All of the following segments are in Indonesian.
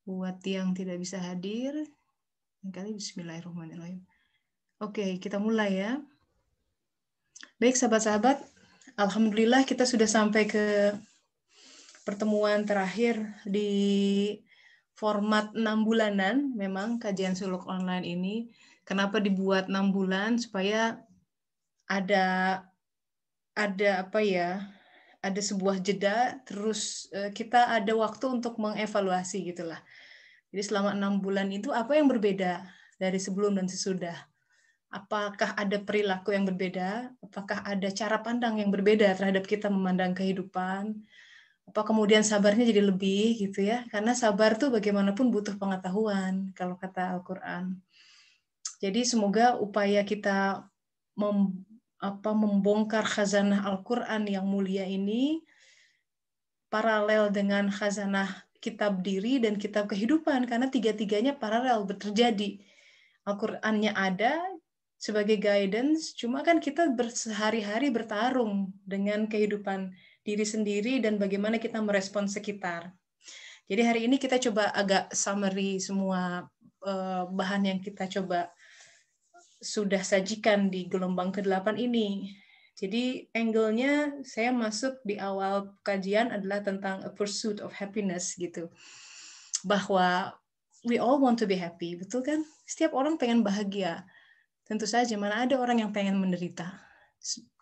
Buat yang tidak bisa hadir, kali bismillahirrahmanirrahim. Oke, kita mulai ya. Baik sahabat-sahabat, alhamdulillah kita sudah sampai ke pertemuan terakhir di format 6 bulanan. Memang kajian suluk online ini. Kenapa dibuat 6 bulan? Supaya ada apa ya? Ada sebuah jeda, terus kita ada waktu untuk mengevaluasi gitulah. Jadi selama 6 bulan itu apa yang berbeda dari sebelum dan sesudah? Apakah ada perilaku yang berbeda? Apakah ada cara pandang yang berbeda terhadap kita memandang kehidupan? Apa kemudian sabarnya jadi lebih gitu ya? Karena sabar tuh bagaimanapun butuh pengetahuan kalau kata Al-Qur'an. Jadi semoga upaya kita membongkar khazanah Al-Qur'an yang mulia ini paralel dengan khazanah kitab diri dan kitab kehidupan, karena tiga-tiganya paralel terjadi. Al-Qur'annya ada sebagai guidance, cuma kan kita sehari-hari bertarung dengan kehidupan diri sendiri dan bagaimana kita merespon sekitar. Jadi hari ini kita coba agak summary semua bahan yang kita coba sudah sajikan di gelombang ke-8 ini. Jadi angle-nya saya masuk di awal kajian adalah tentang a pursuit of happiness gitu. Bahwa we all want to be happy, betul kan? Setiap orang pengen bahagia. Tentu saja, mana ada orang yang pengen menderita.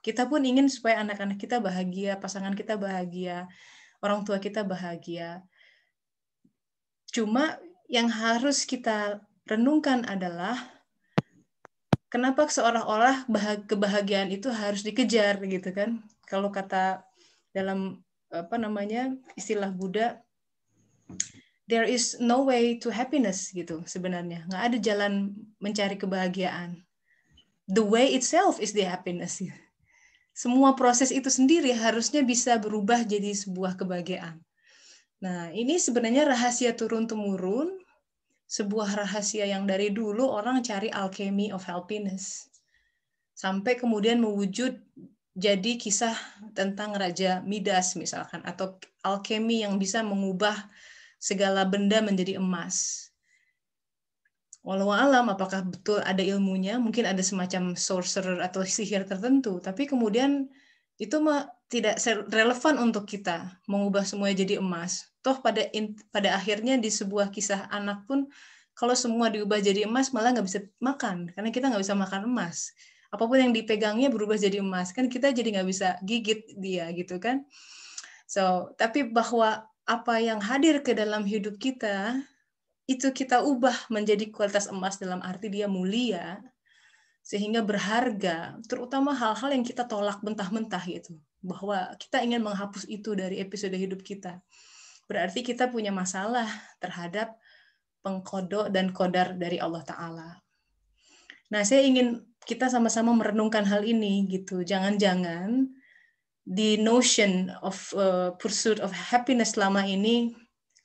Kita pun ingin supaya anak-anak kita bahagia, pasangan kita bahagia, orang tua kita bahagia. Cuma yang harus kita renungkan adalah kenapa seolah-olah kebahagiaan itu harus dikejar gitu kan? Kalau kata dalam istilah Buddha, there is no way to happiness gitu sebenarnya. Nggak ada jalan mencari kebahagiaan. The way itself is the happiness. Semua proses itu sendiri harusnya bisa berubah jadi sebuah kebahagiaan. Nah, ini sebenarnya rahasia turun-temurun, sebuah rahasia yang dari dulu orang cari alchemy of happiness. Sampai kemudian mewujud jadi kisah tentang Raja Midas misalkan, atau alchemy yang bisa mengubah segala benda menjadi emas. Walau alam apakah betul ada ilmunya, mungkin ada semacam sorcerer atau sihir tertentu, tapi kemudian itu tidak relevan untuk kita mengubah semuanya jadi emas. Toh pada akhirnya di sebuah kisah anak pun, kalau semua diubah jadi emas malah nggak bisa makan, karena kita nggak bisa makan emas. Apapun yang dipegangnya berubah jadi emas, kan kita jadi nggak bisa gigit dia gitu kan. Tapi bahwa apa yang hadir ke dalam hidup kita itu kita ubah menjadi kualitas emas dalam arti dia mulia, sehingga berharga, terutama hal-hal yang kita tolak mentah-mentah gitu, bahwa kita ingin menghapus itu dari episode hidup kita. Berarti kita punya masalah terhadap pengkodok dan kodar dari Allah Ta'ala. Nah, saya ingin kita sama-sama merenungkan hal ini gitu. Jangan-jangan the notion of pursuit of happiness selama ini,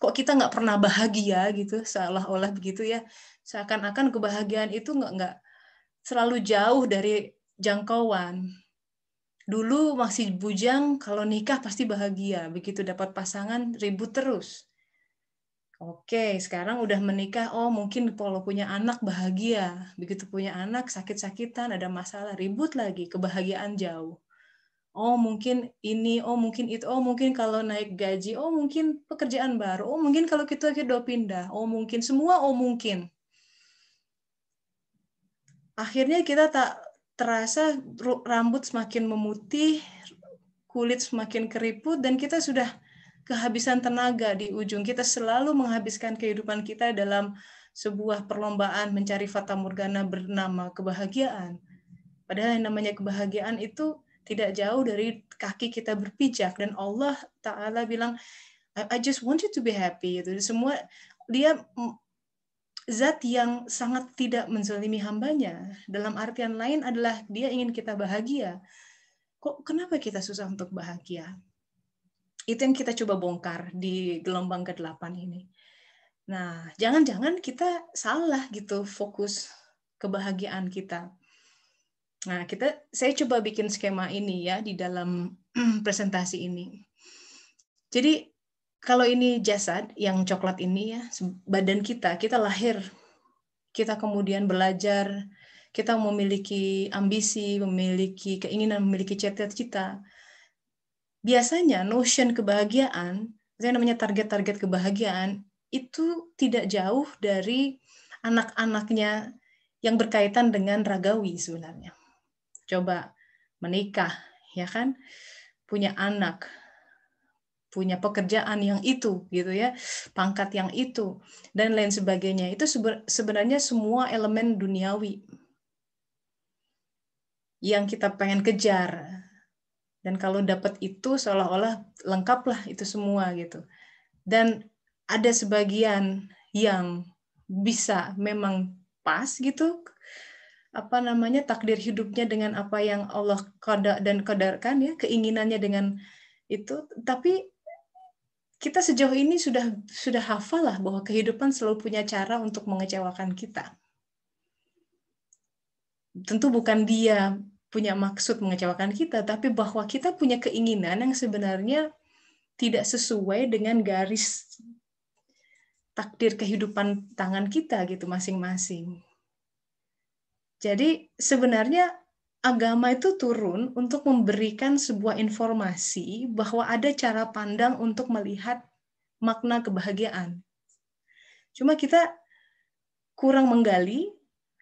kok kita nggak pernah bahagia gitu, seolah-olah begitu ya, seakan-akan kebahagiaan itu nggak selalu jauh dari jangkauan. Dulu masih bujang, kalau nikah pasti bahagia, begitu dapat pasangan ribut terus. Oke, sekarang udah menikah, oh mungkin kalau punya anak bahagia, begitu punya anak sakit-sakitan, ada masalah, ribut lagi, kebahagiaan jauh. Oh mungkin ini, oh mungkin itu, oh mungkin kalau naik gaji, oh mungkin pekerjaan baru, oh mungkin kalau kita pindah, oh mungkin, semua oh mungkin. Akhirnya kita tak terasa rambut semakin memutih, kulit semakin keriput, dan kita sudah kehabisan tenaga di ujung. Kita selalu menghabiskan kehidupan kita dalam sebuah perlombaan mencari fata morgana bernama kebahagiaan. Padahal yang namanya kebahagiaan itu tidak jauh dari kaki kita berpijak, dan Allah Ta'ala bilang, I just want you to be happy. Itu semua dia zat yang sangat tidak menzalimi hambanya. Dalam artian lain adalah dia ingin kita bahagia. Kenapa kita susah untuk bahagia? Itu yang kita coba bongkar di gelombang ke-8 ini. Nah, jangan-jangan kita salah gitu fokus kebahagiaan kita. Nah, saya coba bikin skema ini ya di dalam presentasi ini. Jadi Kalau ini jasad yang coklat ini ya, badan kita lahir, kita kemudian belajar, kita memiliki ambisi, memiliki keinginan, memiliki cita-cita. Biasanya notion kebahagiaan, yang namanya target-target kebahagiaan, itu tidak jauh dari anak-anaknya yang berkaitan dengan ragawi sebenarnya. Coba menikah, ya kan? Punya anak, punya pekerjaan yang itu, gitu ya, pangkat yang itu, dan lain sebagainya. Itu sebenarnya semua elemen duniawi yang kita pengen kejar. Dan kalau dapat itu seolah-olah lengkaplah itu semua gitu. Dan ada sebagian yang bisa memang pas gitu, takdir hidupnya dengan apa yang Allah qada dan qadarkan ya, keinginannya dengan itu. Tapi kita sejauh ini sudah hafal lah bahwa kehidupan selalu punya cara untuk mengecewakan kita. Tentu bukan dia punya maksud mengecewakan kita, tapi bahwa kita punya keinginan yang sebenarnya tidak sesuai dengan garis takdir kehidupan tangan kita gitu masing-masing. Jadi sebenarnya agama itu turun untuk memberikan sebuah informasi bahwa ada cara pandang untuk melihat makna kebahagiaan. Cuma kita kurang menggali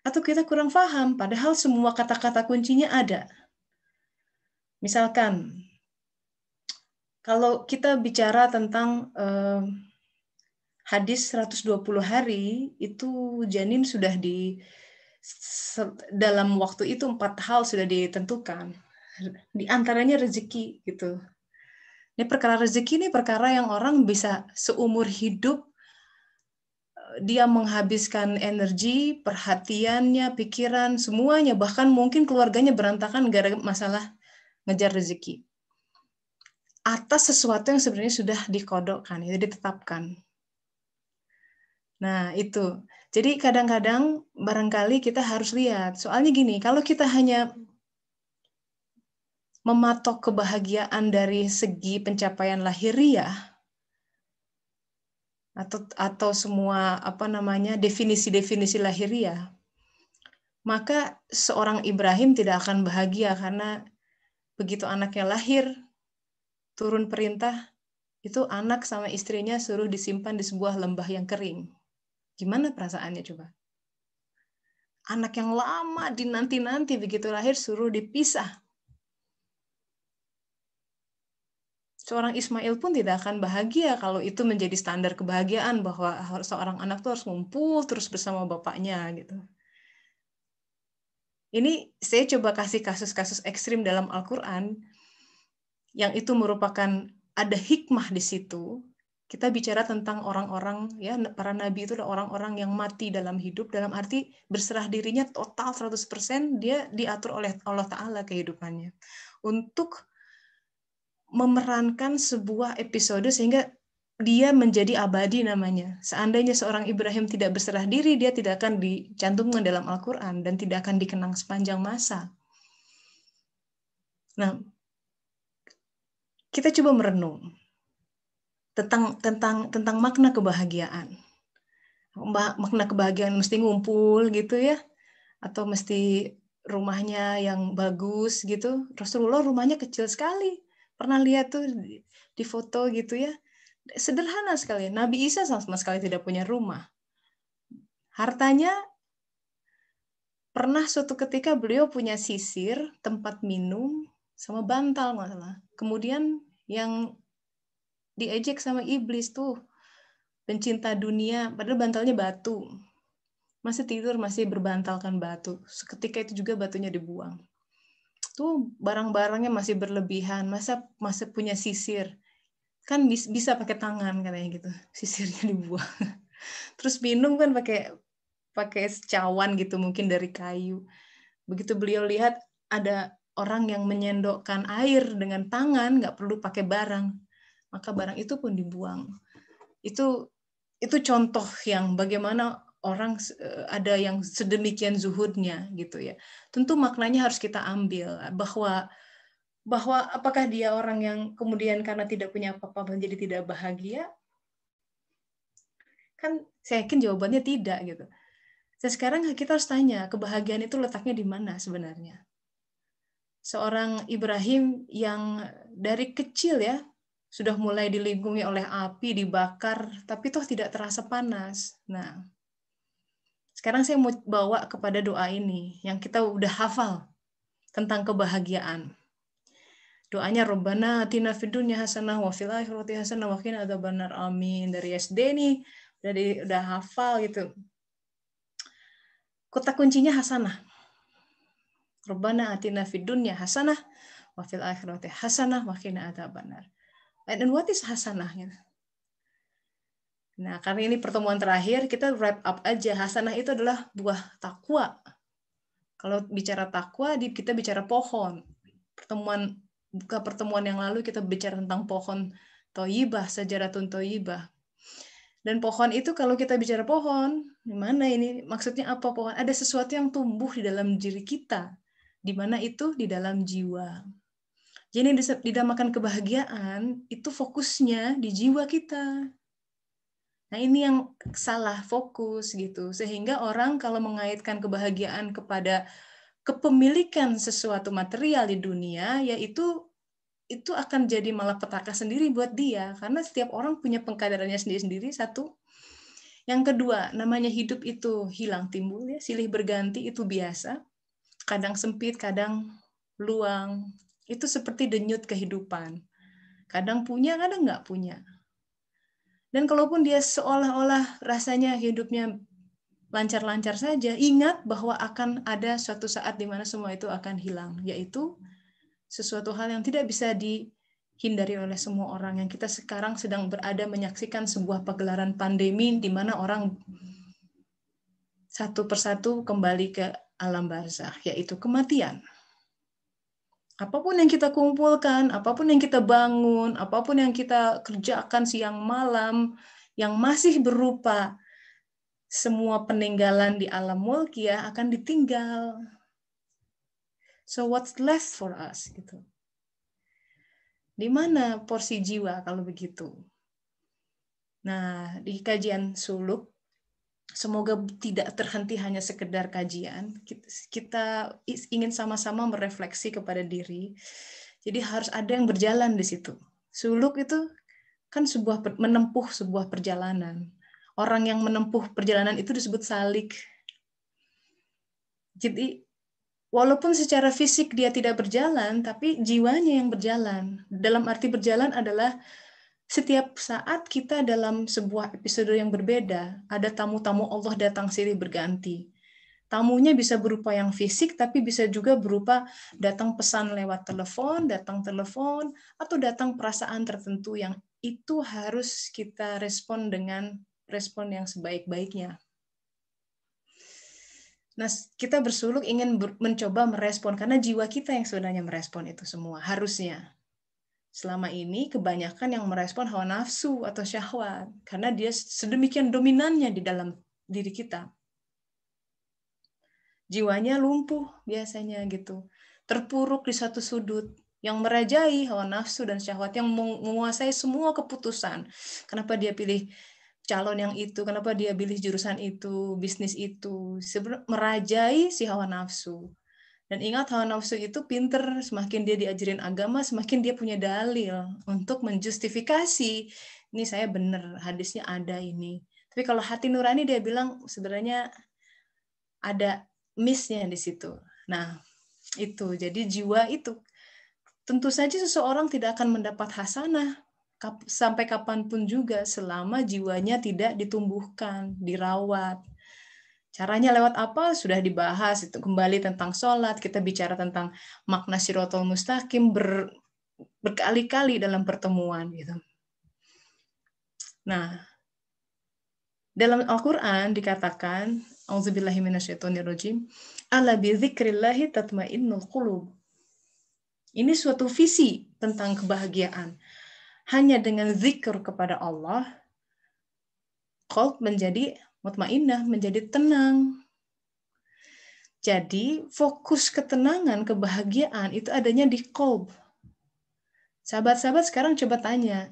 atau kita kurang paham, padahal semua kata-kata kuncinya ada. Misalkan, kalau kita bicara tentang hadis 120 hari, itu janin sudah dalam waktu itu 4 hal sudah ditentukan. Di antaranya rezeki gitu. Ini perkara rezeki, ini perkara yang orang bisa seumur hidup dia menghabiskan energi, perhatiannya, pikiran, semuanya, bahkan mungkin keluarganya berantakan gara-gara masalah ngejar rezeki. Atas sesuatu yang sebenarnya sudah dikodokkan, itu ditetapkan. Nah, itu. Jadi kadang-kadang barangkali kita harus lihat. Soalnya gini, kalau kita hanya mematok kebahagiaan dari segi pencapaian lahiriah atau semua definisi-definisi lahiriah, maka seorang Ibrahim tidak akan bahagia karena begitu anaknya lahir, turun perintah, itu anak sama istrinya suruh disimpan di sebuah lembah yang kering. Gimana perasaannya coba? Anak yang lama dinanti-nanti begitu lahir suruh dipisah. Seorang Ismail pun tidak akan bahagia kalau itu menjadi standar kebahagiaan bahwa seorang anak tuh harus ngumpul terus bersama bapaknya gitu. Ini saya coba kasih kasus-kasus ekstrim dalam Al-Quran yang itu merupakan ada hikmah di situ. Kita bicara tentang orang-orang, ya, para nabi itu adalah orang-orang yang mati dalam hidup, dalam arti berserah dirinya total 100%, dia diatur oleh Allah Ta'ala kehidupannya. Untuk memerankan sebuah episode sehingga dia menjadi abadi namanya. Seandainya seorang Ibrahim tidak berserah diri, dia tidak akan dicantumkan dalam Al-Quran dan tidak akan dikenang sepanjang masa. Nah, kita coba merenung tentang makna kebahagiaan. Makna kebahagiaan mesti ngumpul gitu ya, atau mesti rumahnya yang bagus gitu. Rasulullah rumahnya kecil sekali. Pernah lihat tuh di foto gitu ya. Sederhana sekali. Nabi Isa sama sekali tidak punya rumah. Hartanya, pernah suatu ketika beliau punya sisir, tempat minum, sama bantal masalah. Kemudian yang diejek sama iblis tuh, pencinta dunia, padahal bantalnya batu. Masih tidur, masih berbantalkan batu. Seketika itu juga batunya dibuang. Tuh barang-barangnya masih berlebihan, masa punya sisir. Kan bisa pakai tangan katanya gitu, sisirnya dibuang. Terus minum kan pakai cawan gitu, mungkin dari kayu. Begitu beliau lihat ada orang yang menyendokkan air dengan tangan, nggak perlu pakai barang, maka barang itu pun dibuang. Itu contoh yang bagaimana orang ada yang sedemikian zuhudnya gitu ya. Tentu maknanya harus kita ambil bahwa bahwa apakah dia orang yang kemudian karena tidak punya apa-apa menjadi tidak bahagia? Kan saya yakin jawabannya tidak gitu. Dan sekarang kita harus tanya, kebahagiaan itu letaknya di mana sebenarnya? Seorang Ibrahim yang dari kecil ya, sudah mulai dilingkungi oleh api, dibakar, tapi toh tidak terasa panas. Nah, sekarang saya mau bawa kepada doa ini, yang kita udah hafal tentang kebahagiaan. Doanya Rabbana atina fid dunya hasanah wa fil akhirati hasanah wa qina adzabannar. Amin. Dari SD nih udah hafal gitu. Kata kuncinya hasanah. Rabbana atina fid dunya hasanah wa fil akhirati hasanah wa qina adzabannar. And what is hasanah? Nah, karena ini pertemuan terakhir, kita wrap up aja. Hasanah itu adalah buah takwa. Kalau bicara takwa, kita bicara pohon. Pertemuan yang lalu kita bicara tentang pohon Thayyibah, Syajaratun Thayyibah. Dan pohon itu kalau kita bicara pohon, gimana ini? Maksudnya apa pohon? Ada sesuatu yang tumbuh di dalam diri kita. Di mana itu? Di dalam jiwa. Jadi dinamakan kebahagiaan, itu fokusnya di jiwa kita. Nah, ini yang salah fokus gitu. Sehingga orang kalau mengaitkan kebahagiaan kepada kepemilikan sesuatu material di dunia, yaitu itu akan jadi malapetaka sendiri buat dia, karena setiap orang punya pengkadarannya sendiri-sendiri, satu. Yang kedua, namanya hidup itu hilang timbul ya, silih berganti, itu biasa. Kadang sempit, kadang luang. Itu seperti denyut kehidupan. Kadang punya, kadang nggak punya. Dan kalaupun dia seolah-olah rasanya hidupnya lancar-lancar saja, ingat bahwa akan ada suatu saat di mana semua itu akan hilang, yaitu sesuatu hal yang tidak bisa dihindari oleh semua orang, yang kita sekarang sedang berada menyaksikan sebuah pagelaran pandemi di mana orang satu persatu kembali ke alam barzakh, yaitu kematian. Apapun yang kita kumpulkan, apapun yang kita bangun, apapun yang kita kerjakan siang malam, yang masih berupa semua peninggalan di alam mulkiyah akan ditinggal. So what's left for us? Gitu. Di mana porsi jiwa kalau begitu? Nah, di kajian suluk, semoga tidak terhenti hanya sekedar kajian. Kita ingin sama-sama merefleksi kepada diri. Jadi harus ada yang berjalan di situ. Suluk itu kan menempuh sebuah perjalanan. Orang yang menempuh perjalanan itu disebut salik. Jadi walaupun secara fisik dia tidak berjalan, tapi jiwanya yang berjalan. Dalam arti berjalan adalah setiap saat kita dalam sebuah episode yang berbeda, ada tamu-tamu Allah datang silih berganti. Tamunya bisa berupa yang fisik, tapi bisa juga berupa datang pesan lewat telepon, atau datang perasaan tertentu yang itu harus kita respon dengan respon yang sebaik-baiknya. Nah, kita bersuluk ingin mencoba merespon, karena jiwa kita yang sebenarnya merespon itu semua, harusnya. Selama ini kebanyakan yang merespon hawa nafsu atau syahwat, karena dia sedemikian dominannya di dalam diri kita. Jiwanya lumpuh biasanya gitu, terpuruk di satu sudut, yang merajai hawa nafsu dan syahwat, yang menguasai semua keputusan. Kenapa dia pilih calon yang itu, kenapa dia pilih jurusan itu, bisnis itu, merajai si hawa nafsu. Dan ingat, hawa nafsu itu pinter, semakin dia diajarin agama, semakin dia punya dalil untuk menjustifikasi, ini saya benar, hadisnya ada ini. Tapi kalau hati nurani dia bilang sebenarnya ada miss-nya di situ. Nah, itu. Jadi jiwa itu. Tentu saja seseorang tidak akan mendapat hasanah sampai kapanpun juga selama jiwanya tidak ditumbuhkan, dirawat. Caranya lewat apa? Sudah dibahas, itu kembali tentang sholat, kita bicara tentang makna Shiratal Mustaqim berkali-kali dalam pertemuan gitu. Nah, dalam Al-Qur'an dikatakan, auzubillahi minasyaitonirrajim, ala bidzikrillahi tatmainnul qulub. Ini suatu visi tentang kebahagiaan. Hanya dengan zikr kepada Allah, qalb menjadi mutmainnah, menjadi tenang. Jadi fokus ketenangan, kebahagiaan itu adanya di qalb. Sahabat-sahabat sekarang coba tanya,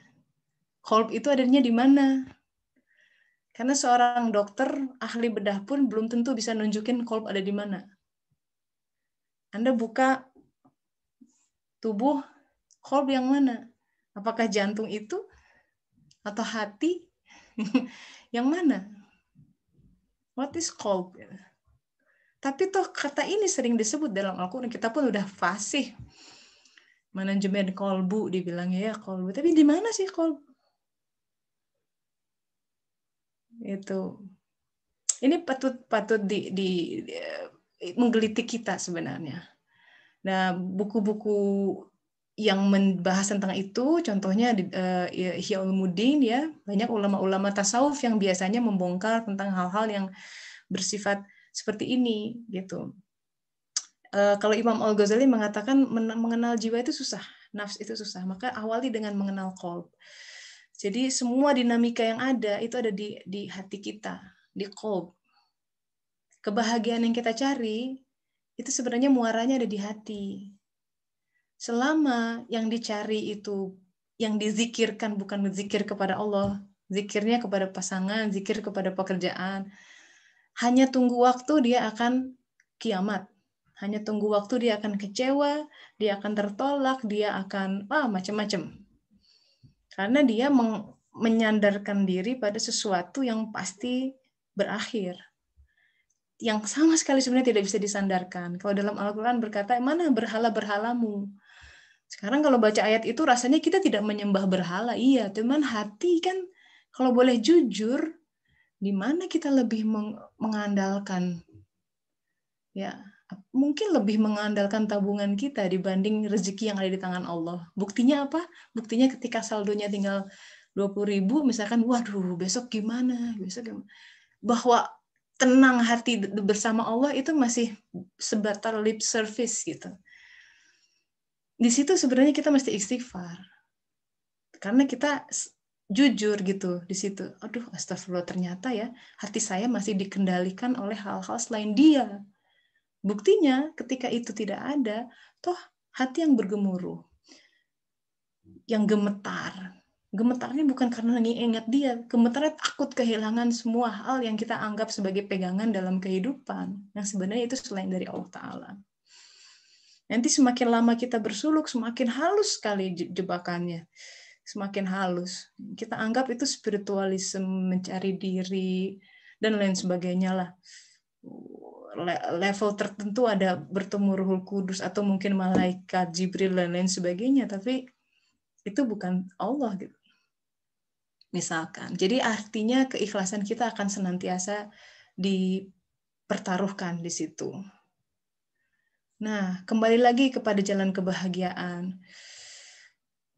qalb itu adanya di mana? Karena seorang dokter ahli bedah pun belum tentu bisa nunjukin qalb ada di mana. Anda buka tubuh, qalb yang mana? Apakah jantung itu atau hati? Yang mana? What is qalb? Tapi toh kata ini sering disebut dalam Al-Quran. Kita pun udah fasih. Manajemen kolbu dibilangnya ya kolbu. Tapi di mana sih kolbu? Itu. Ini patut menggelitik kita sebenarnya. Nah, buku-buku yang membahas tentang itu, contohnya Ihya Ulumuddin ya, banyak ulama-ulama tasawuf yang biasanya membongkar tentang hal-hal yang bersifat seperti ini gitu. Kalau Imam Al-Ghazali mengatakan mengenal jiwa itu susah, nafs itu susah, maka awali dengan mengenal qalb. Jadi semua dinamika yang ada itu ada di hati kita, di qalb. Kebahagiaan yang kita cari itu sebenarnya muaranya ada di hati. Selama yang dicari itu, yang dizikirkan bukan zikir kepada Allah, zikirnya kepada pasangan, zikir kepada pekerjaan, hanya tunggu waktu dia akan kiamat. Hanya tunggu waktu dia akan kecewa, dia akan tertolak, dia akan macam-macam. Karena dia menyandarkan diri pada sesuatu yang pasti berakhir. Yang sama sekali sebenarnya tidak bisa disandarkan. Kalau dalam Al-Quran berkata, mana berhala-berhalamu? Sekarang kalau baca ayat itu rasanya kita tidak menyembah berhala. Iya, cuman hati kan kalau boleh jujur, di mana kita lebih mengandalkan? Ya, mungkin lebih mengandalkan tabungan kita dibanding rezeki yang ada di tangan Allah. Buktinya apa? Buktinya ketika saldonya tinggal 20.000, misalkan, waduh, besok gimana? Bahwa tenang hati bersama Allah itu masih sebatas lip service gitu. Di situ sebenarnya kita mesti istighfar. Karena kita jujur gitu di situ. Aduh, astagfirullah, ternyata ya hati saya masih dikendalikan oleh hal-hal selain Dia. Buktinya ketika itu tidak ada, toh hati yang bergemuruh, yang gemetar. Gemetarnya bukan karena ingat Dia, gemetarnya takut kehilangan semua hal yang kita anggap sebagai pegangan dalam kehidupan, yang sebenarnya itu selain dari Allah Ta'ala. Nanti semakin lama kita bersuluk, semakin halus sekali jebakannya. Semakin halus. Kita anggap itu spiritualisme, mencari diri, dan lain sebagainya lah. Level tertentu ada bertemu Ruhul Kudus, atau mungkin malaikat, Jibril, dan lain sebagainya. Tapi itu bukan Allah gitu. Misalkan. Jadi artinya keikhlasan kita akan senantiasa dipertaruhkan di situ. Nah, kembali lagi kepada jalan kebahagiaan.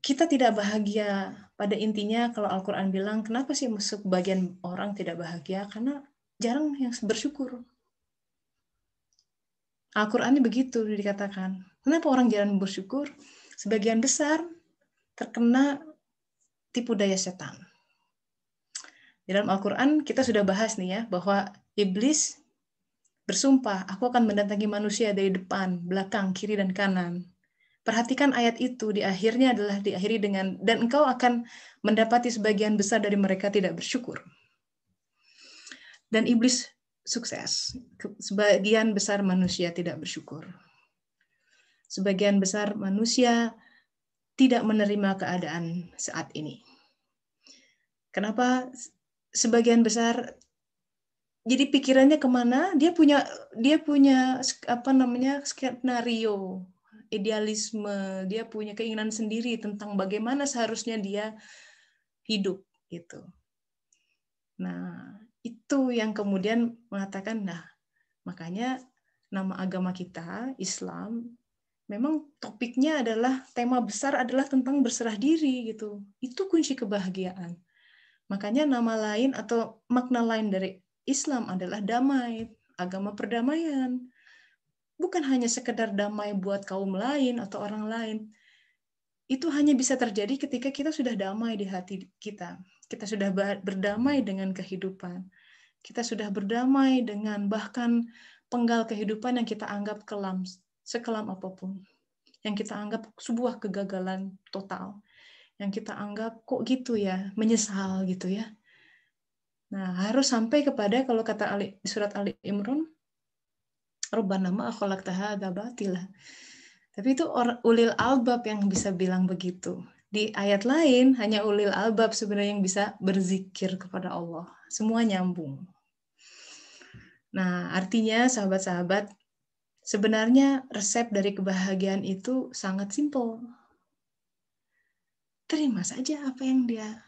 Kita tidak bahagia pada intinya kalau Al-Quran bilang, kenapa sih sebagian orang tidak bahagia? Karena jarang yang bersyukur. Al-Qurannya begitu dikatakan. Kenapa orang jarang bersyukur? Sebagian besar terkena tipu daya setan. Di dalam Al-Quran kita sudah bahas nih ya, bahwa iblis bersumpah, aku akan mendatangi manusia dari depan, belakang, kiri, dan kanan. Perhatikan ayat itu, di akhirnya adalah diakhiri dengan, dan engkau akan mendapati sebagian besar dari mereka tidak bersyukur. Dan iblis sukses. Sebagian besar manusia tidak bersyukur. Sebagian besar manusia tidak menerima keadaan saat ini. Kenapa sebagian besar jadi pikirannya kemana? Dia punya skenario, idealisme, dia punya keinginan sendiri tentang bagaimana seharusnya dia hidup gitu. Nah, itu yang kemudian mengatakan, nah, makanya nama agama kita, Islam, memang topiknya adalah, tema besar adalah tentang berserah diri gitu. Itu kunci kebahagiaan. Makanya nama lain atau makna lain dari Islam adalah damai, agama perdamaian. Bukan hanya sekedar damai buat kaum lain atau orang lain. Itu hanya bisa terjadi ketika kita sudah damai di hati kita. Kita sudah berdamai dengan kehidupan. Kita sudah berdamai dengan bahkan penggal kehidupan yang kita anggap kelam, sekelam apapun. yang kita anggap sebuah kegagalan total, yang kita anggap kok gitu ya, menyesal gitu ya. Nah, harus sampai kepada kalau kata surat Ali Imran, Rabbana ma khalaqta hadza batila. Tapi itu ulil albab yang bisa bilang begitu. Di ayat lain hanya ulil albab sebenarnya yang bisa berzikir kepada Allah. Semua nyambung. Nah, artinya sahabat-sahabat, sebenarnya resep dari kebahagiaan itu sangat simpel. Terima saja apa yang dia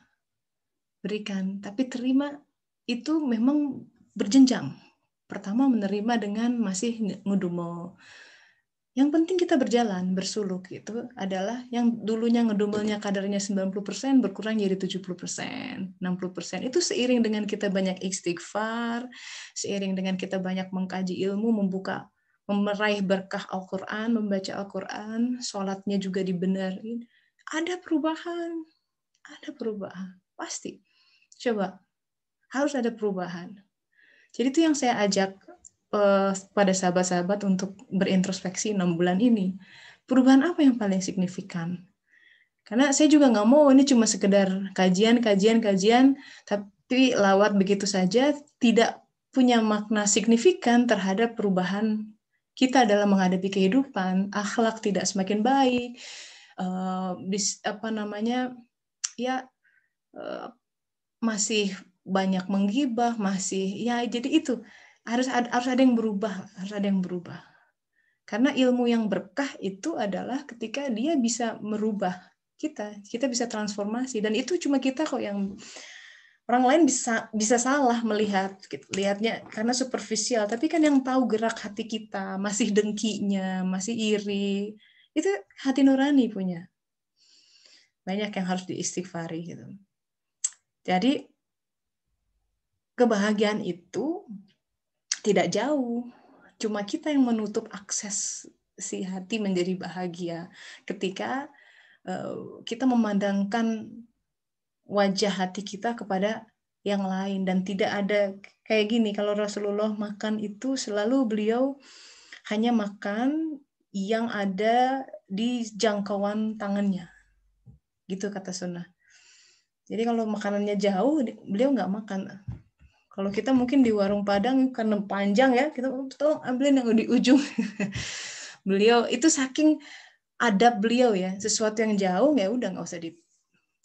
berikan, tapi terima itu memang berjenjang. Pertama menerima dengan masih ngedumel. Yang penting kita berjalan, bersuluk. Itu adalah yang dulunya ngedumelnya kadarnya 90% berkurang jadi 70%, 60%. Itu seiring dengan kita banyak istighfar, seiring dengan kita banyak mengkaji ilmu, meraih berkah Al-Quran, membaca Al-Quran, sholatnya juga dibenerin. Ada perubahan, pasti. Coba, harus ada perubahan. Jadi itu yang saya ajak pada sahabat-sahabat untuk berintrospeksi 6 bulan ini. Perubahan apa yang paling signifikan? Karena saya juga nggak mau ini cuma sekedar kajian, tapi lewat begitu saja, tidak punya makna signifikan terhadap perubahan kita dalam menghadapi kehidupan. Akhlak tidak semakin baik, masih banyak menggibah, jadi itu harus ada yang berubah, karena ilmu yang berkah itu adalah ketika dia bisa merubah kita bisa transformasi, dan itu cuma kita kok yang orang lain bisa salah lihatnya karena superficial, tapi kan yang tahu gerak hati kita, masih dengkinya, masih iri, itu hati nurani punya. Banyak yang harus diistighfari gitu. Jadi kebahagiaan itu tidak jauh, cuma kita yang menutup akses si hati menjadi bahagia ketika kita memandangkan wajah hati kita kepada yang lain, dan tidak ada kayak gini. Kalau Rasulullah makan itu selalu beliau hanya makan yang ada di jangkauan tangannya, gitu kata sunnah. Jadi kalau makanannya jauh, beliau nggak makan. Kalau kita mungkin di warung Padang karena panjang ya, kita tolong ambilin yang di ujung. Beliau itu saking adab beliau ya, sesuatu yang jauh ya udah nggak usah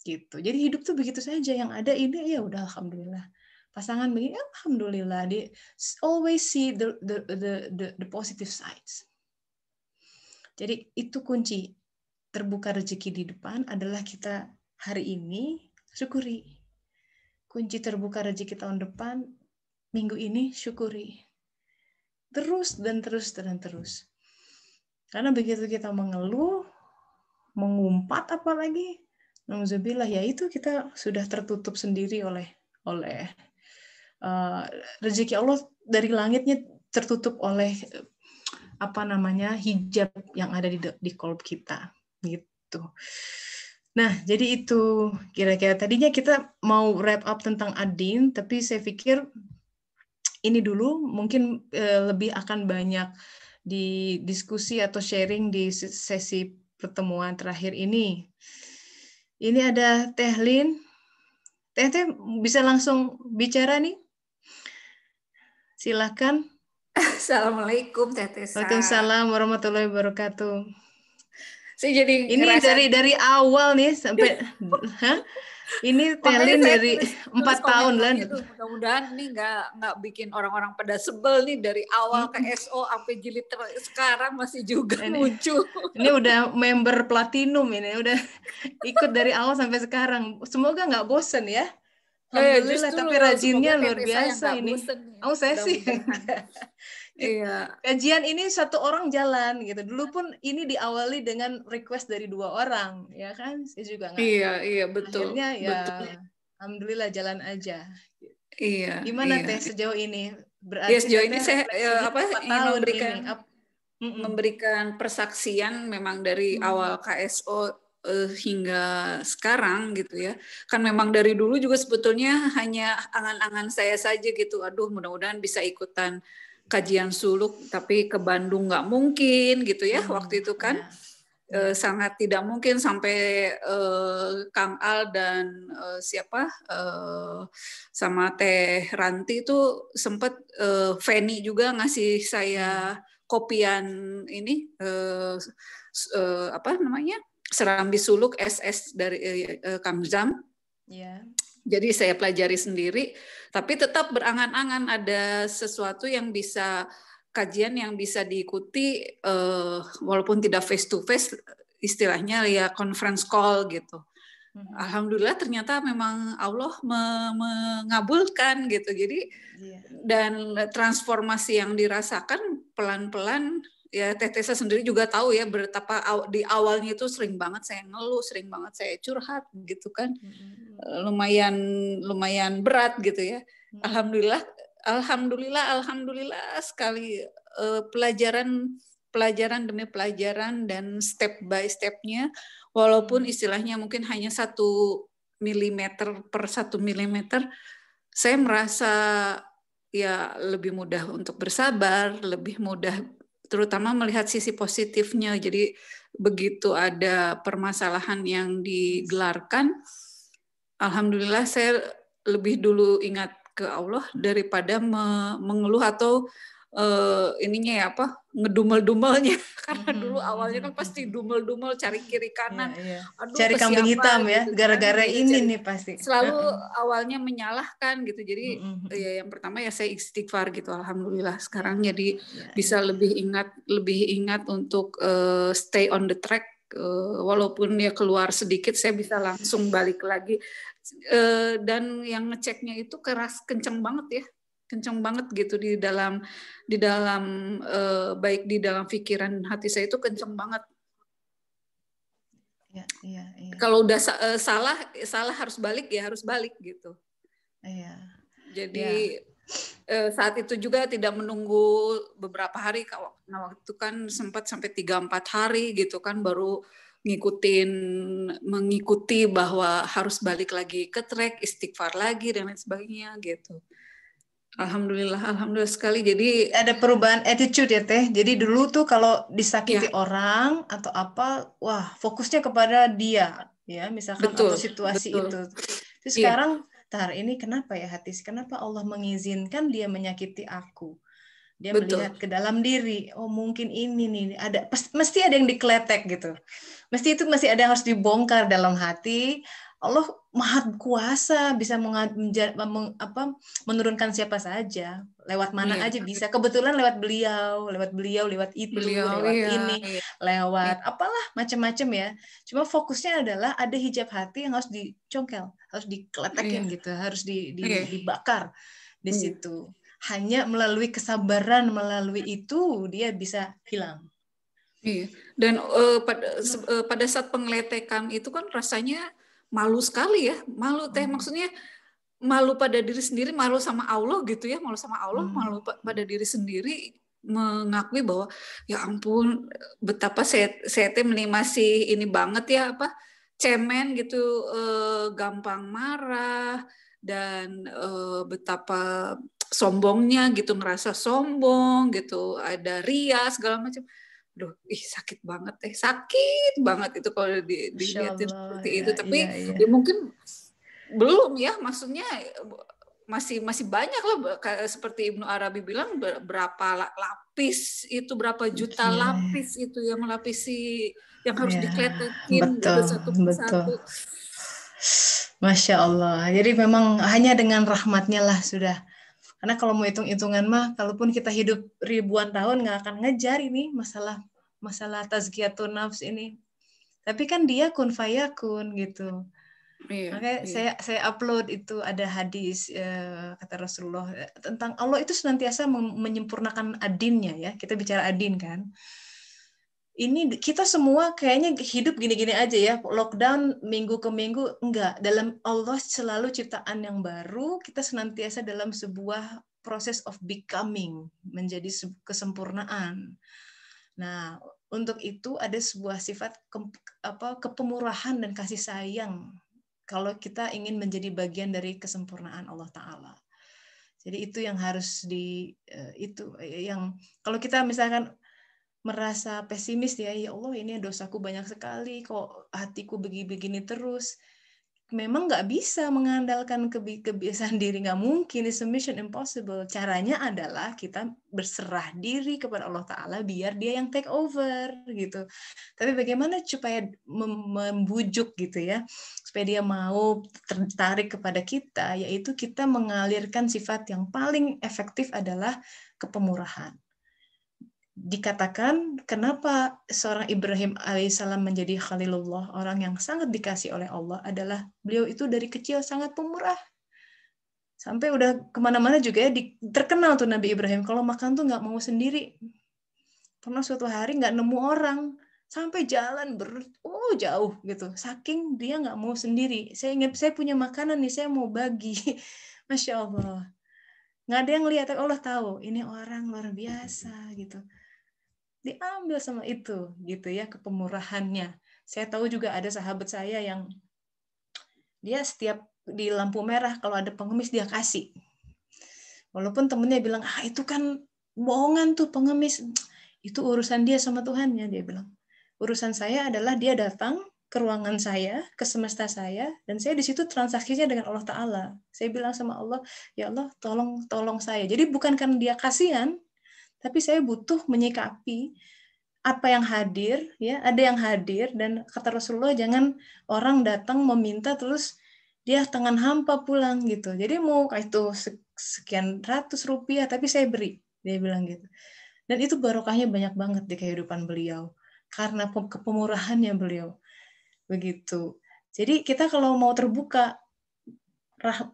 gitu. Jadi hidup tuh begitu saja, yang ada ini ya udah alhamdulillah. Pasangan begini alhamdulillah, dia always see the positive sides. Jadi itu kunci terbuka rezeki di depan adalah kita hari ini syukuri. Kunci terbuka rezeki tahun depan, minggu ini syukuri. Terus dan terus dan terus. Karena begitu kita mengeluh, mengumpat apalagi, nauzubillah, ya itu kita sudah tertutup sendiri oleh rezeki Allah dari langitnya, tertutup oleh hijab yang ada di kolb kita gitu. Nah, jadi itu kira-kira tadinya kita mau wrap up tentang Ad-Din, tapi saya pikir ini dulu, mungkin lebih akan banyak di diskusi atau sharing di sesi pertemuan terakhir ini. Ini ada Teh Lin. Teh bisa langsung bicara nih? Silakan. Assalamualaikum Teh Tessa. Waalaikumsalam warahmatullahi wabarakatuh. Saya jadi ini dari awal nih sampai ini Telin dari 4 tahun lah. Mudah-mudahan ini nggak bikin orang-orang pada sebel nih, dari awal ke SO sampai jilid sekarang masih juga muncul. Ini udah member platinum, ini udah ikut dari awal sampai sekarang. Semoga nggak bosen ya. Alhamdulillah, tapi rajinnya luar biasa ini. Saya sih. Iya. Kajian ini satu orang jalan gitu. Dulu pun ini diawali dengan request dari 2 orang, ya kan? Saya juga nggak. Iya betul. Akhirnya ya betul. alhamdulillah jalan aja. Iya. Gimana Teh sejauh ini? Berarti sejauh ini saya ingin memberikan persaksian memang dari awal KSO hingga sekarang gitu ya. Kan memang dari dulu juga sebetulnya hanya angan-angan saya saja gitu. Aduh, mudah-mudahan bisa ikutan kajian suluk, tapi ke Bandung nggak mungkin gitu ya waktu itu kan. sangat tidak mungkin sampai Kang Al dan sama Teh Ranti itu sempat Feni juga ngasih saya kopian ini apa namanya Serambi Suluk SS dari Kang Zam. Jadi saya pelajari sendiri, tapi tetap berangan-angan ada sesuatu yang bisa kajian yang bisa diikuti walaupun tidak face to face, istilahnya ya conference call gitu. Alhamdulillah ternyata memang Allah mengabulkan gitu. Jadi dan transformasi yang dirasakan pelan-pelan ya Teh Tessa sendiri juga tahu ya betapa di awalnya itu sering banget saya ngeluh, sering banget saya curhat gitu kan. Lumayan berat gitu ya. Alhamdulillah sekali pelajaran demi pelajaran dan step by stepnya, walaupun istilahnya mungkin hanya 1 milimeter per 1 milimeter, saya merasa ya lebih mudah untuk bersabar, lebih mudah terutama melihat sisi positifnya. Jadi begitu ada permasalahan yang digelarkan, alhamdulillah saya lebih dulu ingat ke Allah daripada mengeluh atau ininya ya apa ngedumel-dumelnya karena dulu awalnya kan pasti dumel-dumel cari kiri kanan, aduh cari kambing hitam ya gitu, gara-gara kan? Ini nih pasti selalu awalnya menyalahkan gitu. Jadi ya yang pertama ya saya istighfar gitu, alhamdulillah sekarang jadi bisa lebih ingat untuk stay on the track. Walaupun ya keluar sedikit saya bisa langsung balik lagi, dan yang ngeceknya itu kenceng banget gitu di dalam baik di dalam pikiran dan hati saya itu kenceng banget. Kalau udah salah harus balik gitu. Jadi saat itu juga tidak menunggu beberapa hari. Nah waktu itu kan sempat sampai 3-4 hari gitu kan baru mengikuti bahwa harus balik lagi ke track, istighfar lagi dan lain sebagainya gitu. Alhamdulillah sekali. Jadi ada perubahan attitude ya Teh. Jadi dulu tuh kalau disakiti orang atau apa, wah fokusnya kepada dia ya, misalkan atau situasi itu. Terus sekarang ini kenapa ya hati? Kenapa Allah mengizinkan dia menyakiti aku? Dia melihat ke dalam diri. Oh mungkin ini nih mesti ada yang dikletek gitu. Mesti itu masih ada yang harus dibongkar dalam hati. Allah Maha Kuasa, bisa menurunkan siapa saja, lewat mana aja bisa. Kebetulan lewat beliau, lewat ini, lewat apalah macam-macam ya. Cuma fokusnya adalah ada hijab hati yang harus dicongkel, harus dikeletekin gitu, harus dibakar di situ. Hanya melalui kesabaran, melalui itu dia bisa hilang. Iya. Dan pada saat pengeletekan itu kan rasanya malu sekali ya, malu Teh, maksudnya malu pada diri sendiri, malu sama Allah gitu ya, malu malu pada diri sendiri, mengakui bahwa ya ampun betapa saya teh masih ini banget ya apa cemen gitu, gampang marah dan betapa sombongnya gitu, ngerasa sombong gitu, ada ria segala macam. Duh, sakit banget itu kalau dilihatin seperti itu. Tapi ya mungkin belum ya, maksudnya masih banyak lah, seperti Ibnu Arabi bilang berapa lapis itu, berapa juta lapis itu yang melapisi, yang harus dikletekin gitu satu persatu. Masya Allah. Jadi memang hanya dengan rahmatnya lah sudah. Karena kalau mau hitung-hitungan mah, kalaupun kita hidup ribuan tahun nggak akan ngejar ini masalah tazkiyatun nafs ini. Tapi kan dia kun fayakun gitu. Makanya saya upload itu ada hadis kata Rasulullah tentang Allah itu senantiasa menyempurnakan adinnya ya. Kita bicara adin kan. Ini kita semua kayaknya hidup gini-gini aja ya, lockdown minggu ke minggu, enggak. Dalam Allah selalu ciptaan yang baru, kita senantiasa dalam sebuah proses of becoming, menjadi kesempurnaan. Nah, untuk itu ada sebuah sifat kepemurahan dan kasih sayang kalau kita ingin menjadi bagian dari kesempurnaan Allah Ta'ala. Jadi itu yang harus yang kalau kita misalkan merasa pesimis ya Allah ini dosaku banyak sekali, kok hatiku begini terus. Memang nggak bisa mengandalkan kebiasaan diri, nggak mungkin, it's a mission impossible. Caranya adalah kita berserah diri kepada Allah Ta'ala biar dia yang take over gitu. Tapi bagaimana supaya membujuk gitu ya, supaya dia mau tertarik kepada kita, yaitu kita mengalirkan sifat yang paling efektif adalah kepemurahan. Dikatakan kenapa seorang Ibrahim alaihissalam menjadi Khalilullah, orang yang sangat dikasih oleh Allah, adalah beliau itu dari kecil sangat pemurah. Sampai udah kemana-mana juga ya, terkenal tuh Nabi Ibrahim, kalau makan tuh nggak mau sendiri. Pernah suatu hari nggak nemu orang, sampai jalan jauh gitu. Saking dia nggak mau sendiri. Saya ingat, saya punya makanan nih, saya mau bagi. Masya Allah. Nggak ada yang lihat, tapi Allah tahu, ini orang luar biasa gitu. Diambil sama itu gitu ya, kepemurahannya. Saya tahu juga ada sahabat saya yang dia setiap di lampu merah kalau ada pengemis dia kasih, walaupun temennya bilang itu kan bohongan tuh pengemis, itu urusan dia sama Tuhannya. Dia bilang urusan saya adalah dia datang ke ruangan saya, ke semesta saya, dan saya di situ transaksinya dengan Allah Ta'ala. Saya bilang sama Allah, ya Allah tolong saya. Jadi bukan karena dia kasihan, tapi saya butuh menyikapi apa yang hadir, ya ada yang hadir, dan kata Rasulullah jangan orang datang meminta terus dia tangan hampa pulang gitu. Jadi mau itu sekian ratus rupiah tapi saya beri, dia bilang gitu. Dan itu barokahnya banyak banget di kehidupan beliau karena kepemurahannya beliau begitu. Jadi kita kalau mau terbuka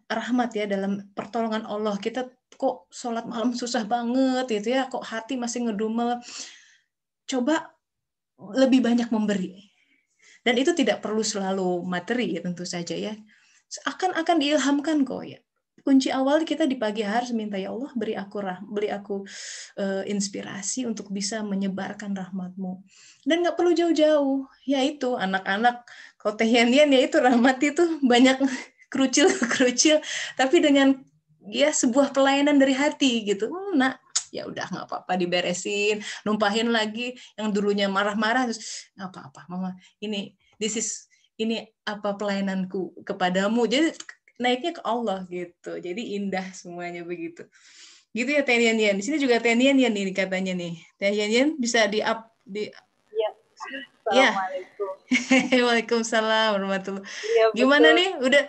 rahmat ya dalam pertolongan Allah, kita kok sholat malam susah banget gitu ya, kok hati masih ngedumel, coba lebih banyak memberi. Dan itu tidak perlu selalu materi ya, tentu saja ya. Akan diilhamkan kok ya. Kunci awal kita di pagi hari minta, ya Allah beri aku inspirasi untuk bisa menyebarkan rahmat-Mu. Dan nggak perlu jauh-jauh. Ya itu anak-anak kalau Teh Yan-Yan ya itu rahmat itu banyak kerucil, tapi dengan ya sebuah pelayanan dari hati gitu. Nak, ya udah nggak apa-apa diberesin, numpahin lagi yang dulunya marah-marah, terus nggak apa-apa mama, ini apa pelayananku kepadamu, jadi naiknya ke Allah gitu, jadi indah semuanya begitu gitu ya Teh Yan. Di sini juga Teh Yan nih katanya nih, Teh Yan bisa di up di ya. Assalamualaikum. Waalaikumsalam warahmatullahi. Ya, Gimana nih udah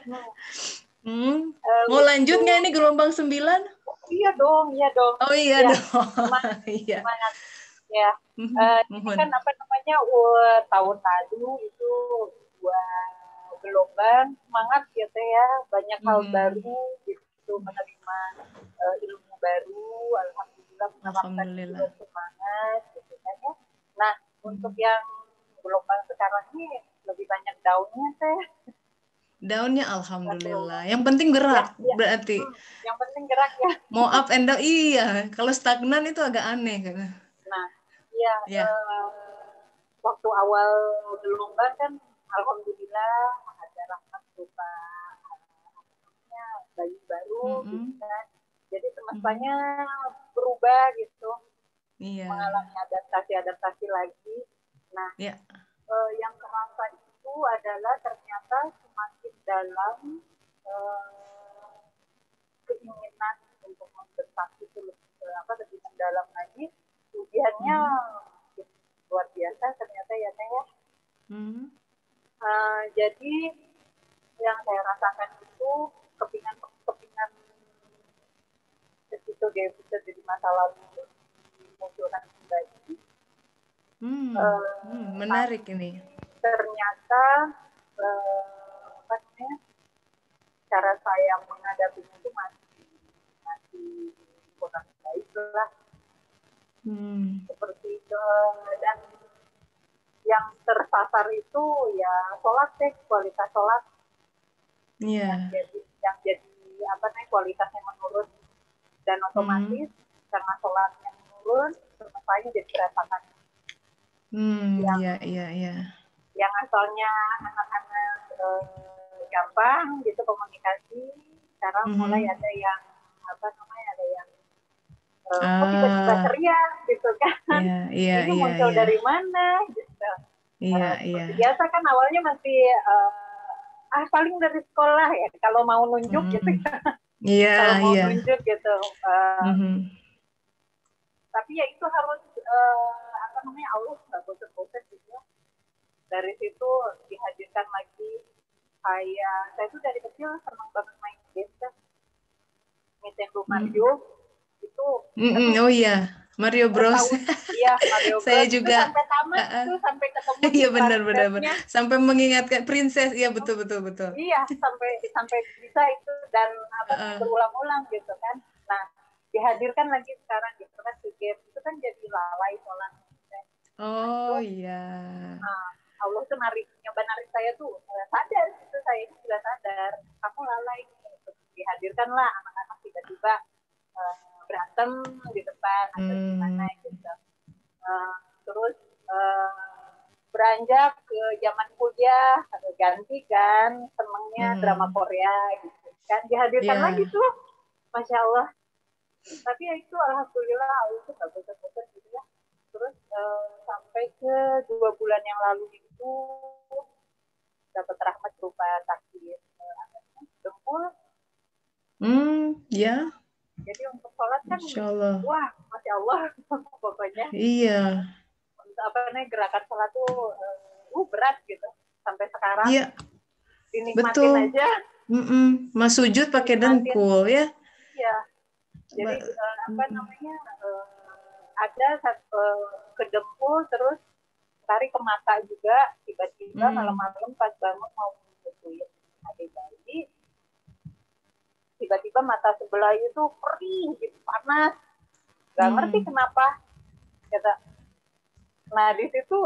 mau lanjut nggak ini gelombang 9? Iya dong. Oh iya ya, dong. Iya. Semangat. Ya. Ini kan tahun lalu itu gelombang semangat gitu ya, banyak hal baru gitu, menerima ilmu baru, alhamdulillah semangat gitu kan ya. Nah, untuk yang gelombang sekarang ini lebih banyak daunnya teh. Daunnya alhamdulillah. Yang penting gerak ya. Berarti. Yang penting gerak ya. Mau up and down, iya. Kalau stagnan itu agak aneh kan. Nah, iya. Waktu awal gelombang kan alhamdulillah ada rahmat berupa bayi baru gitu kan. Jadi semestanya berubah gitu. Iya. Mengalami adaptasi lagi. Nah, yang kerasa itu adalah ternyata semakin dalam keinginan untuk mendesak itu lebih mendalam lagi. Ujiannya luar biasa ternyata ya Teh ya. Jadi yang saya rasakan itu kepingan begitu dia bisa jadi masa lalu dimunculkan kembali. Menarik ini. Ternyata cara saya menghadapinya itu masih kurang baik lah. Seperti itu. Dan yang tersasar itu ya sholat deh, kualitas sholat. Yang jadi kualitasnya menurun, dan otomatis karena sholatnya menurun, semuanya jadi berantakan. Yang asalnya anak-anak gampang gitu komunikasi, sekarang mulai ada yang kok tiba-tiba ceria gitu kan. Ini muncul dari mana gitu. Seperti biasa kan awalnya masih paling dari sekolah ya kalau mau nunjuk gitu ya. Kalau mau nunjuk gitu. Tapi ya itu harus Allah nggak bosan-bosan gitu. Dari situ dihadirkan lagi saya tuh dari kecil senang banget main game kan. Nintendo Mario itu oh iya, Mario Bros. Iya, Mario Bros. Saya juga sampai tamat itu, sampai ketemu iya benar. Sampai mengingatkan princess, iya betul. Iya, sampai bisa itu dan berulang-ulang gitu kan. Nah, dihadirkan lagi sekarang gitu kan di game itu kan jadi lalai sholat. Oh iya. Allah tuh nyoba narik saya tuh sadar gitu, saya ini sudah sadar kamu lalai gitu. Dihadirkanlah anak-anak tiba-tiba berantem di depan atau gimana gitu. Terus beranjak ke zaman kuliah ganti kan senengnya drama Korea gitu kan dihadirkan lagi tuh, Masya Allah. Tapi ya itu alhamdulillah Allah tuh gak bosan-bosan gitu ya. Terus sampai ke 2 bulan yang lalu itu dapat rahmat berupa sakit dengkul. Ya. Jadi untuk sholat kan, wah, Masya Allah, pokoknya. Iya. Untuk gerakan sholat tuh berat gitu. Sampai sekarang dinikmatin aja. Mas sujud pakai dengkul ya. Iya. Jadi ada ke dengkul terus tarik ke mata juga. Tiba-tiba malam-malam pas bangun mau menyusui adik bayi, tiba-tiba mata sebelah itu perih gitu, panas, nggak ngerti kenapa. Nah di situ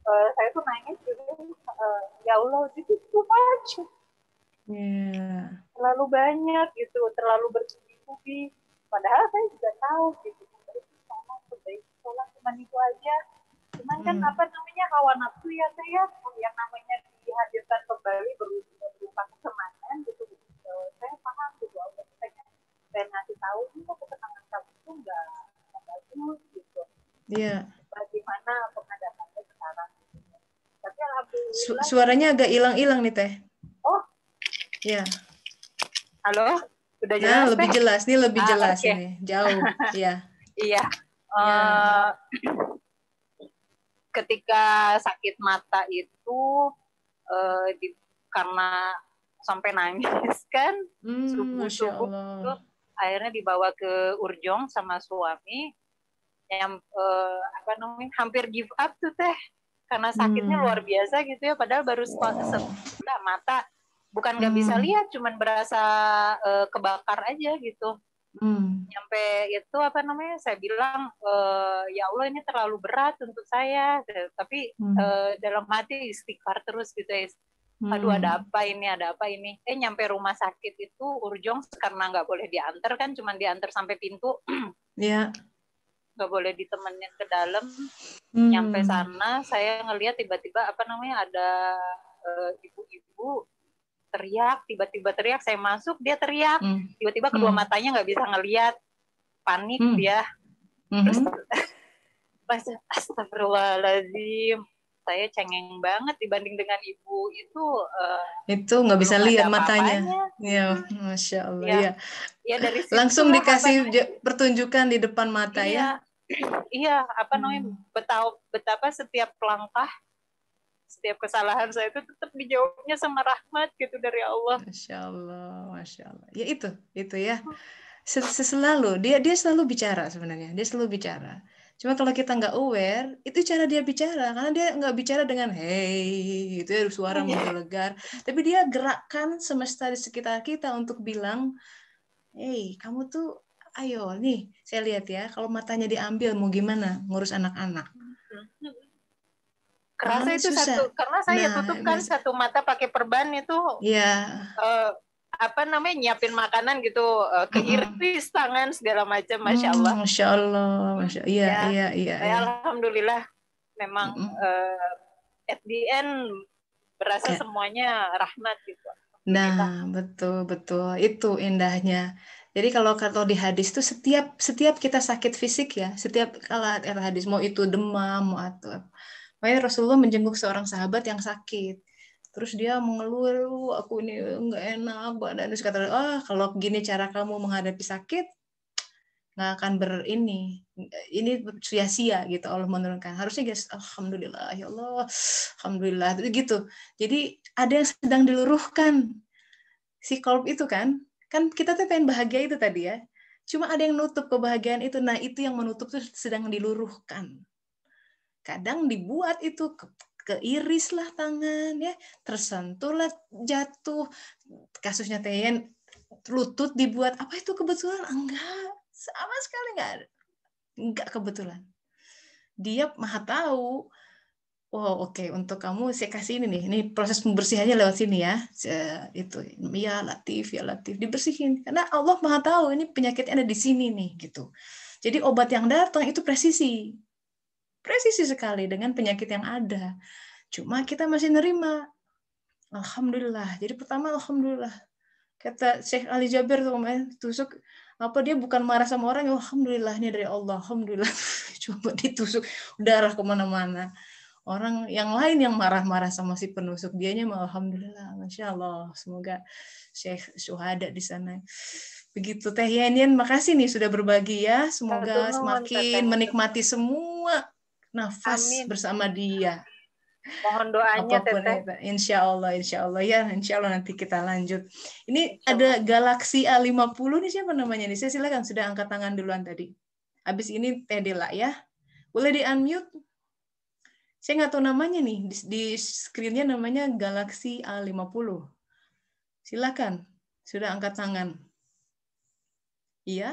saya tuh nangis gitu, ya Allah, this is too much. Terlalu banyak gitu, terlalu bertubi-tubi. Padahal saya juga tahu gitu, sholat cuma itu aja. Cuman kan hawa nafsu ya saya, yang namanya dihadirkan kembali berupa kesemanan gitu. Saya paham gitu, Allah saya ngasih tahu ini kok ketenangan kamu itu nggak bagus gitu. Bagaimana penghadapannya sekarang? Tapi alhamdulillah. Suaranya agak hilang-hilang nih Teh. Oh. Ya. Halo, udah jelas? Nah, lebih jelas. Ini lebih jelas ini. Jauh. Iya. Iya. Ketika sakit mata itu karena sampai nangis kan, subuh-subuh itu akhirnya dibawa ke Urjong sama suami yang hampir give up tuh Teh, karena sakitnya luar biasa gitu ya, padahal baru sebelah mata, bukan nggak bisa lihat, cuman berasa kebakar aja gitu. Sampai itu saya bilang ya Allah ini terlalu berat untuk saya, tapi dalam hati istighfar terus gitu ya. Aduh ada apa ini nyampe rumah sakit itu Urjong karena nggak boleh diantar kan, cuma diantar sampai pintu. Nggak boleh ditemenin ke dalam. Nyampe sana saya ngelihat tiba-tiba ada ibu-ibu teriak, tiba-tiba teriak, saya masuk dia teriak, tiba-tiba kedua matanya nggak bisa ngelihat, panik dia. Terus astagfirullahaladzim, saya cengeng banget dibanding dengan ibu itu nggak bisa lihat matanya. Ya, Masya Allah. Ya dari situ langsung dikasih pertunjukan di depan mata ya. Iya, betapa setiap langkah, setiap kesalahan saya itu tetap dijawabnya sama rahmat gitu dari Allah. Masya Allah. Ya itu ya. Selalu dia selalu bicara sebenarnya. Dia selalu bicara. Cuma kalau kita nggak aware, itu cara dia bicara. Karena dia nggak bicara dengan hey, gitu ya, suara menggelegar. Tapi dia gerakkan semesta di sekitar kita untuk bilang, hey, kamu tuh, ayo nih, saya lihat ya, kalau matanya diambil mau gimana ngurus anak-anak. Kerasa itu susah. Karena saya tutupkan satu mata pakai perban itu. Iya. Nyiapin makanan gitu, keiris tangan segala macam, Masya Allah. Masya Allah. Iya. Alhamdulillah, memang at the end berasa semuanya rahmat gitu. Nah, betul. Itu indahnya. Jadi kalau di hadis tuh setiap kita sakit fisik ya, setiap kalau ada hadis mau itu demam mau atau makanya Rasulullah menjenguk seorang sahabat yang sakit. Terus dia mengeluh, aku ini nggak enak badan. Terus kata, kalau gini cara kamu menghadapi sakit, nggak akan ini sia-sia gitu Allah menurunkan. Harusnya guys, alhamdulillah ya Allah, alhamdulillah gitu. Jadi ada yang sedang diluruhkan si kolb itu kan kita tuh pengen bahagia itu tadi ya. Cuma ada yang nutup kebahagiaan itu. Nah, itu yang menutup tuh sedang diluruhkan. Kadang dibuat itu keiris lah tangan ya, tersentuh lah jatuh. Kasusnya Teyen lutut dibuat apa itu kebetulan? Enggak, sama sekali enggak kebetulan. Dia maha tahu. Oh oke, untuk kamu saya kasih ini nih, ini proses pembersihannya lewat sini ya. Itu ya Latif dibersihin karena Allah maha tahu ini penyakitnya ada di sini nih gitu. Jadi obat yang datang itu presisi sekali dengan penyakit yang ada. Cuma kita masih nerima. Alhamdulillah. Jadi pertama alhamdulillah. Kata Syekh Ali Jabir tuh kemarin tusuk apa dia bukan marah sama orang, alhamdulillah ini dari Allah, alhamdulillah. Coba ditusuk darah kemana-mana. Orang yang lain yang marah-marah sama si penusuk, dianya mah alhamdulillah, masya Allah. Semoga Syekh syuhada di sana. Begitu Teh Yanyan, makasih nih sudah berbagi ya. Semoga semakin menikmati semua nafas bersama dia. Mohon doanya Teteh. Insya Allah ya, insya Allah nanti kita lanjut. Ini ada Galaxy A50 nih, siapa namanya nih? Saya silakan, sudah angkat tangan duluan tadi. Habis ini Teh Dela ya. Boleh di-unmute? Saya nggak tahu namanya nih, di screen-nya namanya Galaxy A50. Silakan, sudah angkat tangan. Iya.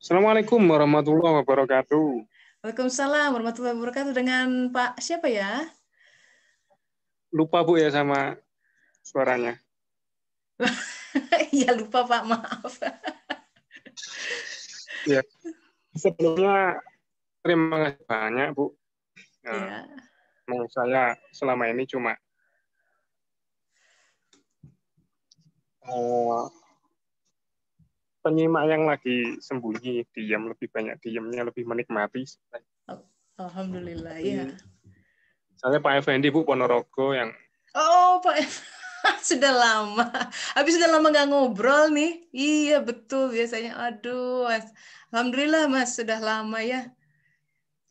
Assalamualaikum warahmatullahi wabarakatuh. Waalaikumsalam warahmatullahi wabarakatuh. Dengan Pak siapa ya? Lupa Bu ya sama suaranya. Iya lupa Pak, maaf. Ya. Sebelumnya terima kasih banyak Bu. Iya. Saya selama ini cuma penyimak yang lagi sembunyi, diam, lebih banyak diamnya, lebih menikmati. Alhamdulillah, iya. Saya Pak Effendi Bu Ponorogo yang Pak sudah lama. Habis sudah lama nggak ngobrol nih. Iya betul biasanya. Aduh, Mas. Alhamdulillah Mas sudah lama ya.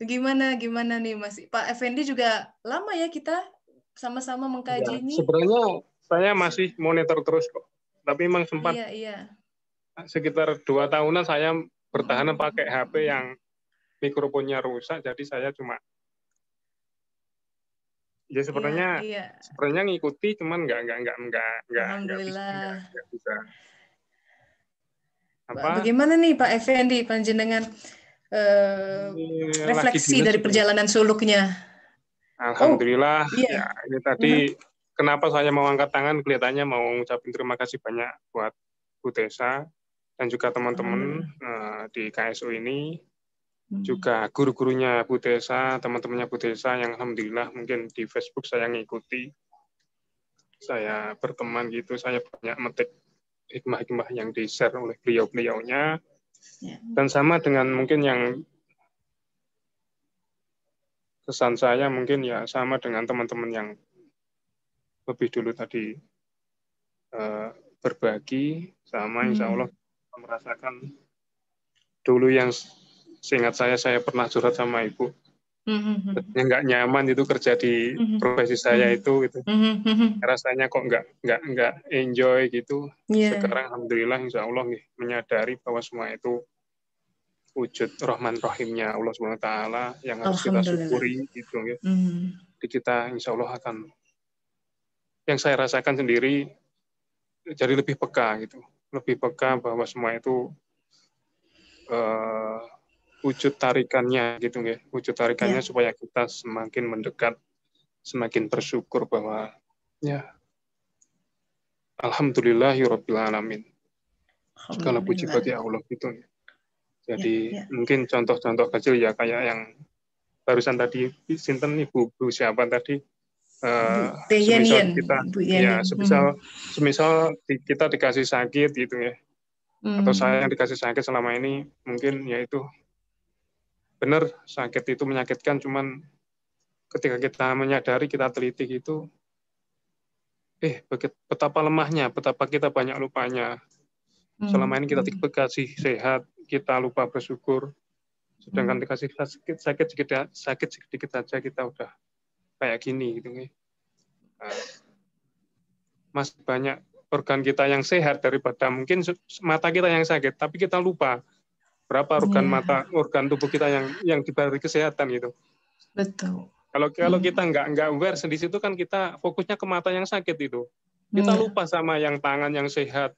Gimana nih Mas? Pak Effendi juga lama ya kita sama-sama mengkaji ini. Sebenarnya saya masih monitor terus kok. Tapi memang sempat sekitar 2 tahunan saya bertahan pakai HP yang mikrofonnya rusak, jadi saya cuma sebenarnya ngikuti, cuman nggak bisa. Bagaimana nih Pak Effendi panjenengan refleksi dari perjalanan suluknya? Alhamdulillah. Ya, ini tadi kenapa saya mau angkat tangan, kelihatannya mau ngucapin terima kasih banyak buat Bu Tessa dan juga teman-teman di KSO ini. Juga guru-gurunya Bu Tessa, teman-temannya Bu Tessa yang alhamdulillah mungkin di Facebook saya ngikuti, saya berteman gitu, saya banyak metik hikmah-hikmah yang di-share oleh beliau-beliaunya, dan sama dengan mungkin yang kesan saya mungkin ya sama dengan teman-teman yang lebih dulu tadi berbagi, sama insya Allah merasakan dulu yang seingat saya pernah curhat sama ibu, yang nggak nyaman itu kerja di profesi saya itu, gitu. Rasanya kok nggak enjoy gitu. Sekarang alhamdulillah insya Allah menyadari bahwa semua itu wujud Rahman Rahimnya Allah SWT yang harus kita syukuri gitu ya. Jadi kita insya Allah akan, yang saya rasakan sendiri jadi lebih peka gitu, lebih peka bahwa semua itu wujud tarikannya gitu ya, wujud tarikannya supaya kita semakin mendekat, semakin bersyukur bahwa ya alhamdulillahirabbil alamin. Segala puji bagi Allah gitu ya. Jadi mungkin contoh-contoh kecil ya kayak yang barusan tadi sinten Ibu siapa tadi semisal kita semisal kita dikasih sakit gitu ya. Atau saya yang dikasih sakit selama ini mungkin ya itu benar, sakit itu menyakitkan, cuman ketika kita menyadari, kita teliti gitu, betapa lemahnya, betapa kita banyak lupanya. Selama ini kita dikasih sehat, kita lupa bersyukur. Sedangkan dikasih sakit sedikit saja kita udah kayak gini gitu. Masih banyak organ kita yang sehat daripada mungkin mata kita yang sakit, tapi kita lupa berapa organ organ tubuh kita yang diberi kesehatan gitu. Betul. Kalau kita nggak aware di situ kan kita fokusnya ke mata yang sakit itu. Kita lupa sama yang tangan yang sehat,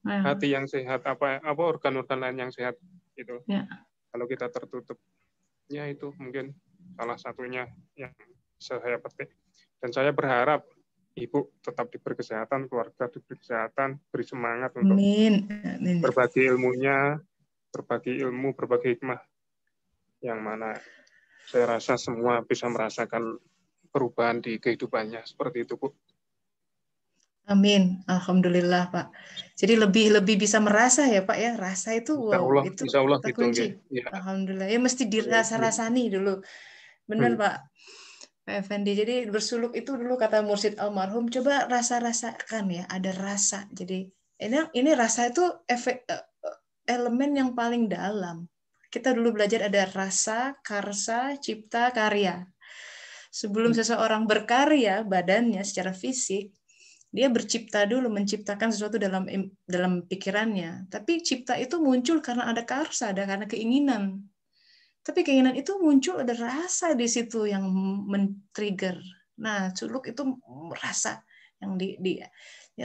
hati yang sehat, apa organ-organ lain yang sehat gitu. Kalau kita tertutup, ya itu mungkin salah satunya yang saya petik. Dan saya berharap Ibu tetap diberi kesehatan, keluarga diberi kesehatan, beri semangat untuk berbagi ilmunya, berbagi ilmu, berbagi hikmah, yang mana saya rasa semua bisa merasakan perubahan di kehidupannya. Seperti itu, Bu. Amin. Alhamdulillah, Pak. Jadi lebih bisa merasa ya, Pak ya. Rasa itu itu kata kunci. Ya. Alhamdulillah. Ya mesti dirasa-rasani dulu. Benar, Pak. Pak Effendi, jadi bersuluk itu dulu kata Mursyid almarhum, coba rasa-rasakan ya, ada rasa. Jadi ini rasa itu elemen yang paling dalam. Kita dulu belajar ada rasa, karsa, cipta, karya. Sebelum seseorang berkarya badannya secara fisik, dia bercipta dulu, menciptakan sesuatu dalam pikirannya. Tapi cipta itu muncul karena ada karsa, karena keinginan. Tapi keinginan itu muncul, ada rasa di situ yang men-trigger. Nah, suluk itu rasa yang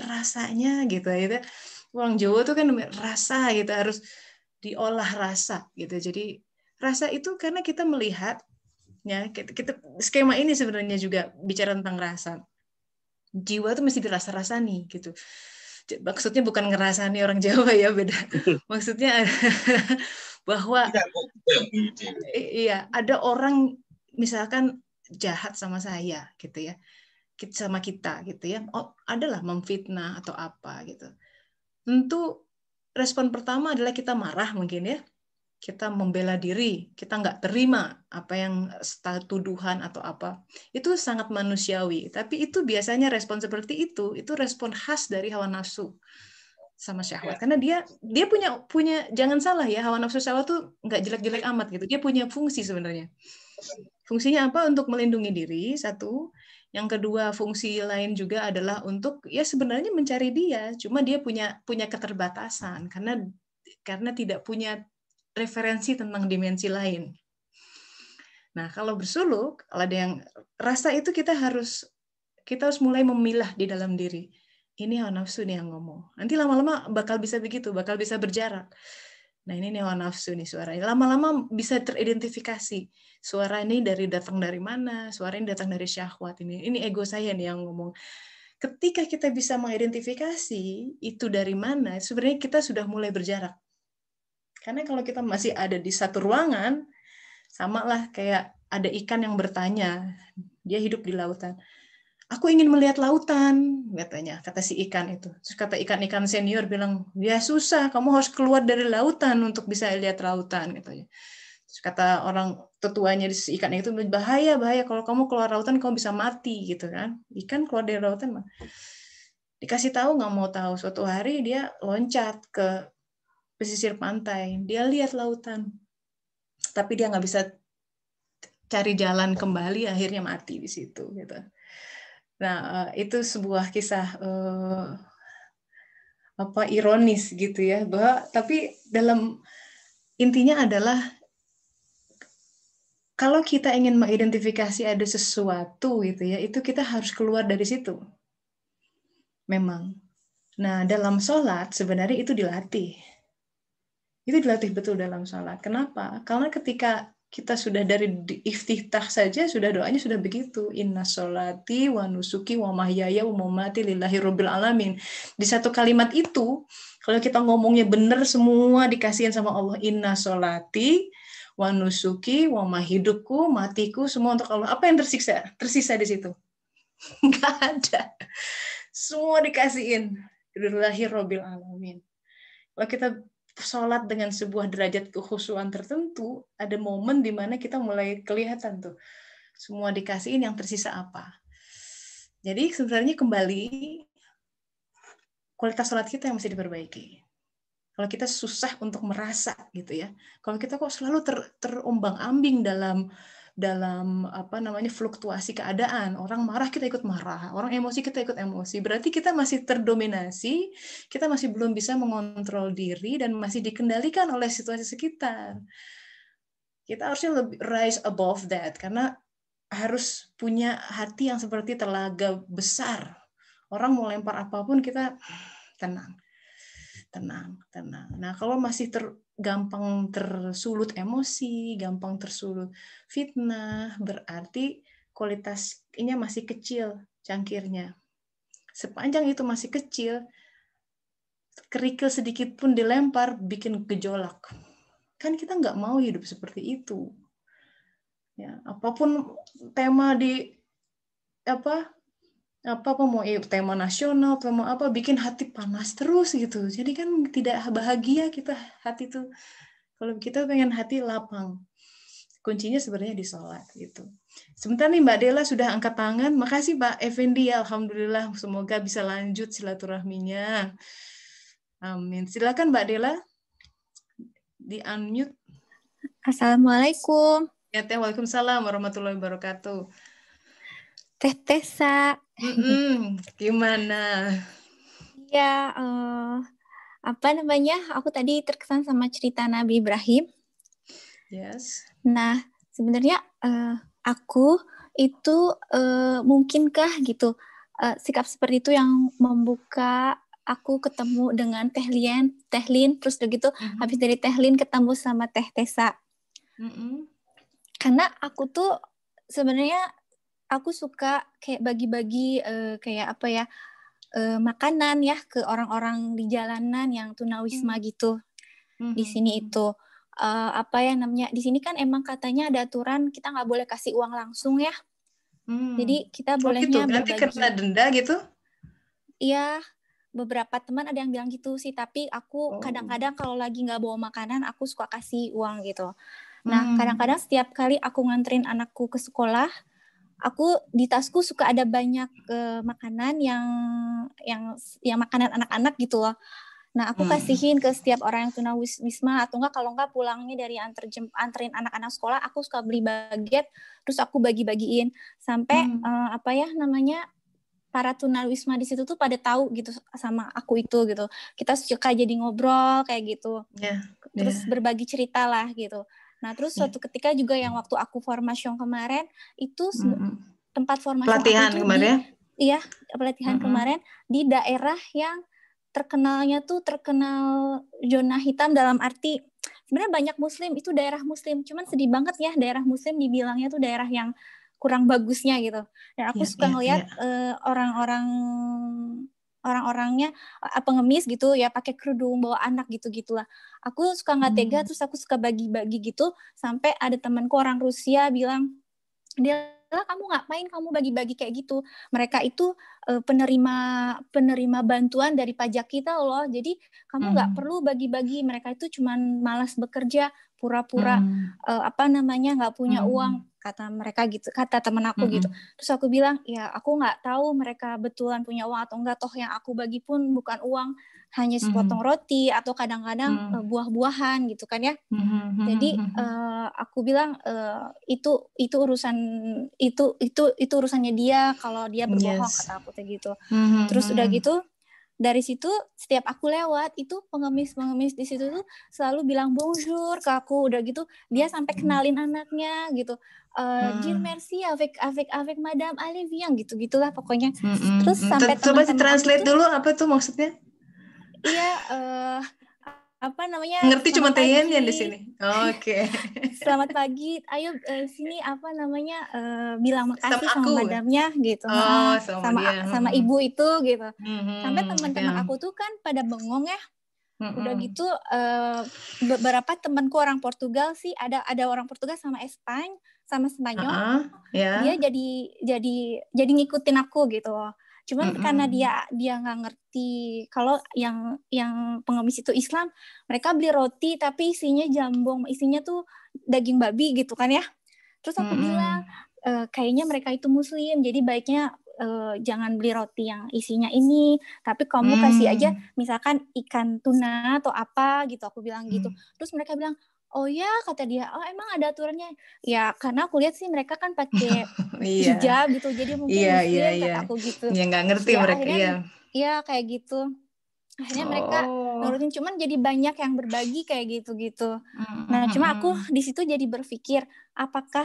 rasanya gitu ya. Orang Jawa tuh kan rasa gitu, harus diolah rasa gitu. Jadi rasa itu karena kita melihat ya, kita skema ini sebenarnya juga bicara tentang rasa. Jiwa tuh mesti dirasa-rasani gitu. Maksudnya bukan ngerasani orang Jawa ya, beda. Maksudnya bahwa iya, ada orang misalkan jahat sama saya gitu ya, sama kita gitu ya, adalah memfitnah atau apa gitu. Tentu respon pertama adalah kita marah mungkin ya, kita membela diri, kita nggak terima apa yang tuduhan atau apa. Itu sangat manusiawi, tapi itu biasanya respon seperti itu respon khas dari hawa nafsu sama syahwat, karena dia punya jangan salah ya, hawa nafsu syahwat tuh nggak jelek-jelek amat gitu, dia punya fungsi sebenarnya. Fungsinya apa? Untuk melindungi diri, satu. Yang kedua, fungsi lain juga adalah untuk ya sebenarnya mencari dia, cuma dia punya keterbatasan karena tidak punya referensi tentang dimensi lain. Nah, kalau bersuluk, kalau ada yang rasa itu kita harus mulai memilah di dalam diri. Ini hawa nafsu nih yang ngomong. Nanti lama-lama bakal bisa begitu, bakal bisa berjarak. Nah, ini hawa nafsu nih suaranya. Lama-lama bisa teridentifikasi. Suara ini datang dari mana? Suara ini datang dari syahwat ini. Ini ego saya nih yang ngomong. Ketika kita bisa mengidentifikasi itu dari mana, sebenarnya kita sudah mulai berjarak. Karena kalau kita masih ada di satu ruangan, sama lah kayak ada ikan yang bertanya. Dia hidup di lautan. Aku ingin melihat lautan, katanya, kata si ikan itu. Terus kata ikan-ikan senior bilang, ya susah, kamu harus keluar dari lautan untuk bisa lihat lautan, katanya. Terus kata orang tetuanya si ikan itu, bahaya, kalau kamu keluar lautan kamu bisa mati, gitu kan. Ikan keluar dari lautan mah. Dikasih tahu nggak mau tahu. Suatu hari dia loncat ke pesisir pantai, dia lihat lautan, tapi dia nggak bisa cari jalan kembali, akhirnya mati di situ, gitu. Nah, itu sebuah kisah ironis gitu ya, bahwa tapi dalam intinya adalah kalau kita ingin mengidentifikasi ada sesuatu gitu ya, itu kita harus keluar dari situ. Memang. Nah, dalam sholat sebenarnya itu dilatih. Itu dilatih betul dalam sholat. Kenapa? Karena ketika kita sudah dari iftitah saja, sudah doanya sudah begitu. Inna sholati wa nusuki wa mahyaya wa mamati lillahi rabbil alamin. Di satu kalimat itu, kalau kita ngomongnya benar semua dikasihin sama Allah. Inna sholati wa nusuki wa mahidupku, matiku, semua untuk Allah. Apa yang tersisa di situ? Nggak ada. Semua dikasihin. Lillahi rabbil alamin. Kalau kita sholat dengan sebuah derajat kekhusyuan tertentu, ada momen di mana kita mulai kelihatan tuh semua dikasihin, yang tersisa apa. Jadi sebenarnya kembali kualitas sholat kita yang mesti diperbaiki. Kalau kita susah untuk merasa gitu ya, kalau kita kok selalu terombang-ambing dalam fluktuasi keadaan, orang marah kita ikut marah, orang emosi kita ikut emosi, berarti kita masih terdominasi, kita masih belum bisa mengontrol diri dan masih dikendalikan oleh situasi sekitar. Kita harusnya lebih rise above that, karena harus punya hati yang seperti telaga besar. Orang mau lempar apapun kita tenang. Nah, kalau masih gampang tersulut emosi, gampang tersulut fitnah, berarti kualitasnya masih kecil cangkirnya. Sepanjang itu masih kecil, kerikil sedikit pun dilempar bikin gejolak. Kan kita nggak mau hidup seperti itu. Ya, apapun tema di mau tema nasional, tema apa, bikin hati panas terus gitu. Jadi kan tidak bahagia kita hati tuh. Kalau kita pengen hati lapang, kuncinya sebenarnya di sholat gitu. Sebentar nih Mbak Dela sudah angkat tangan. Makasih Pak Effendi ya, alhamdulillah. Semoga bisa lanjut silaturahminya. Amin. Silakan Mbak Dela di unmute. Assalamualaikum. Ya, waalaikumsalam warahmatullahi wabarakatuh. Teh Tessa. Gimana? Ya, aku tadi terkesan sama cerita Nabi Ibrahim. Yes. Nah, sebenarnya aku itu mungkinkah gitu sikap seperti itu yang membuka aku ketemu dengan Tehlin, terus udah gitu habis dari Tehlin ketemu sama Teh Tessa. Karena aku tuh sebenarnya aku suka kayak bagi-bagi makanan ya ke orang-orang di jalanan yang tunawisma gitu. Di sini itu di sini kan emang katanya ada aturan kita nggak boleh kasih uang langsung ya. Jadi kita bolehnya gitu. Nanti kena denda gitu? Iya, beberapa teman ada yang bilang gitu sih, tapi aku kadang-kadang kalau lagi nggak bawa makanan aku suka kasih uang gitu. Nah, kadang-kadang setiap kali aku nganterin anakku ke sekolah, aku di tasku suka ada banyak makanan yang makanan anak-anak gitu loh. Nah, aku kasihin ke setiap orang yang tunawisma, atau enggak kalau enggak pulangnya dari anterin anak-anak sekolah, aku suka beli baget terus aku bagi-bagiin sampai para tunawisma di situ tuh pada tahu gitu sama aku itu gitu. Kita suka jadi ngobrol kayak gitu. Terus berbagi cerita lah gitu. Nah, terus suatu ketika juga yang waktu aku formasi kemarin itu tempat formasi pelatihan aku kemarin. Pelatihan kemarin di daerah yang terkenal zona hitam, dalam arti sebenarnya banyak muslim, itu daerah muslim, cuman sedih banget ya daerah muslim dibilangnya tuh daerah yang kurang bagusnya gitu. Dan aku suka ngeliat orang-orangnya pengemis gitu ya, pakai kerudung, bawa anak gitu-gitulah. Aku suka nggak tega, terus aku suka bagi-bagi gitu, sampai ada temanku orang Rusia bilang, dia kamu ngapain kamu bagi-bagi kayak gitu, mereka itu penerima bantuan dari pajak kita loh, jadi kamu nggak perlu bagi-bagi, mereka itu cuman malas bekerja, pura-pura nggak punya uang, kata mereka gitu, kata teman aku gitu. Terus aku bilang, ya aku nggak tahu mereka betulan punya uang atau enggak, toh yang aku bagi pun bukan uang, hanya sepotong roti atau kadang-kadang buah-buahan gitu kan ya. Jadi aku bilang itu urusannya dia, kalau dia berbohong, kata aku kayak gitu. Terus udah gitu dari situ setiap aku lewat itu pengemis di situ tuh selalu bilang bonjour ke aku, udah gitu dia sampai kenalin anaknya gitu. Dear merci avec madame allez viens gitu-gitulah pokoknya. Terus sampai coba translate dulu apa tuh maksudnya? Iya, ngerti cuma TN yang di sini. Oke. Selamat pagi, ayo sini bilang makasih sama madamnya gitu. Sama ibu itu gitu. Sampai teman-teman aku tuh kan pada bengong ya. Udah gitu beberapa temanku orang Portugal sih, ada orang Portugal sama Spanyol. Dia jadi ngikutin aku gitu. Cuman karena dia nggak ngerti kalau yang pengemis itu Islam, mereka beli roti tapi isinya jambong, isinya tuh daging babi gitu kan ya. Terus aku bilang kayaknya mereka itu Muslim, jadi baiknya jangan beli roti yang isinya ini, tapi kamu kasih aja misalkan ikan tuna atau apa gitu, aku bilang gitu. Terus mereka bilang, oh ya, kata dia, oh emang ada aturannya ya, karena aku lihat sih mereka kan pakai hijab gitu, jadi mungkin Muslim, kata aku gitu. Ya nggak ngerti ya, mereka akhirnya, ya kayak gitu. Akhirnya mereka nurutin, cuman jadi banyak yang berbagi kayak gitu-gitu. Nah, cuma aku di situ jadi berpikir, apakah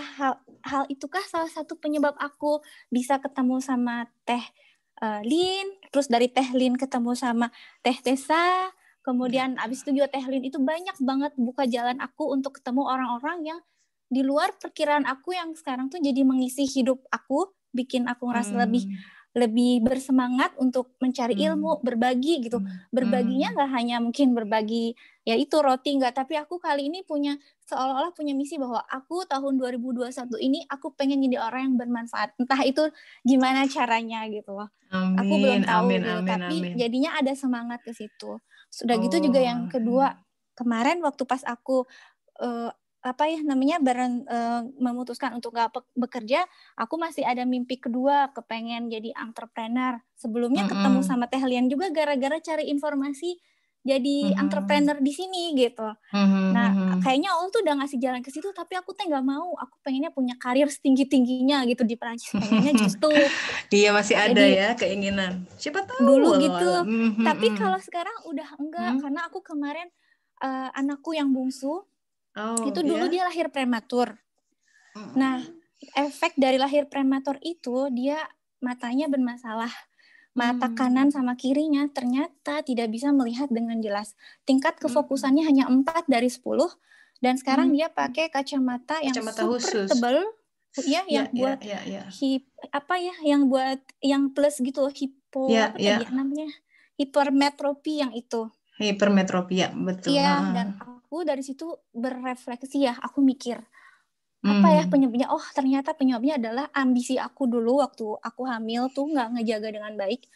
hal itukah salah satu penyebab aku bisa ketemu sama Teh Lin, terus dari Teh Lin ketemu sama Teh Tessa, kemudian abis itu juga Teh Lin itu banyak banget buka jalan aku untuk ketemu orang-orang yang di luar perkiraan aku, yang sekarang tuh jadi mengisi hidup aku, bikin aku ngerasa lebih bersemangat untuk mencari ilmu, berbagi gitu. Berbaginya nggak hanya mungkin berbagi ya itu roti, nggak, tapi aku kali ini seolah-olah punya misi bahwa aku tahun 2021 ini aku pengen jadi orang yang bermanfaat. Entah itu gimana caranya gitu loh. Aku belum tahu gitu, tapi jadinya ada semangat ke situ. Sudah gitu juga yang kedua, kemarin waktu pas aku memutuskan untuk gak bekerja, aku masih ada mimpi kedua, kepengen jadi entrepreneur. Sebelumnya ketemu sama Teh Lian juga gara-gara cari informasi jadi entrepreneur di sini gitu. Nah, kayaknya Allah tuh udah ngasih jalan ke situ, tapi aku tuh nggak mau. Aku pengennya punya karir setinggi-tingginya gitu di Perancis, pengennya justru. Dia masih ada ya keinginan. Siapa tahu dulu gitu. Tapi kalau sekarang udah enggak, karena aku kemarin anakku yang bungsu itu dulu dia lahir prematur. Nah, efek dari lahir prematur itu dia matanya bermasalah. Mata kanan sama kirinya ternyata tidak bisa melihat dengan jelas. Tingkat kefokusannya hanya 4 dari 10. Dan sekarang dia pakai kacamata yang super tebal. Ya, yang buat yang plus gitu, namanya hipermetropi yang itu. Hipermetropi ya, betul. Iya, dan aku dari situ berefleksi ya, aku mikir apa ya penyebabnya? Oh, ternyata penyebabnya adalah ambisi aku dulu waktu aku hamil tuh nggak ngejaga dengan baik.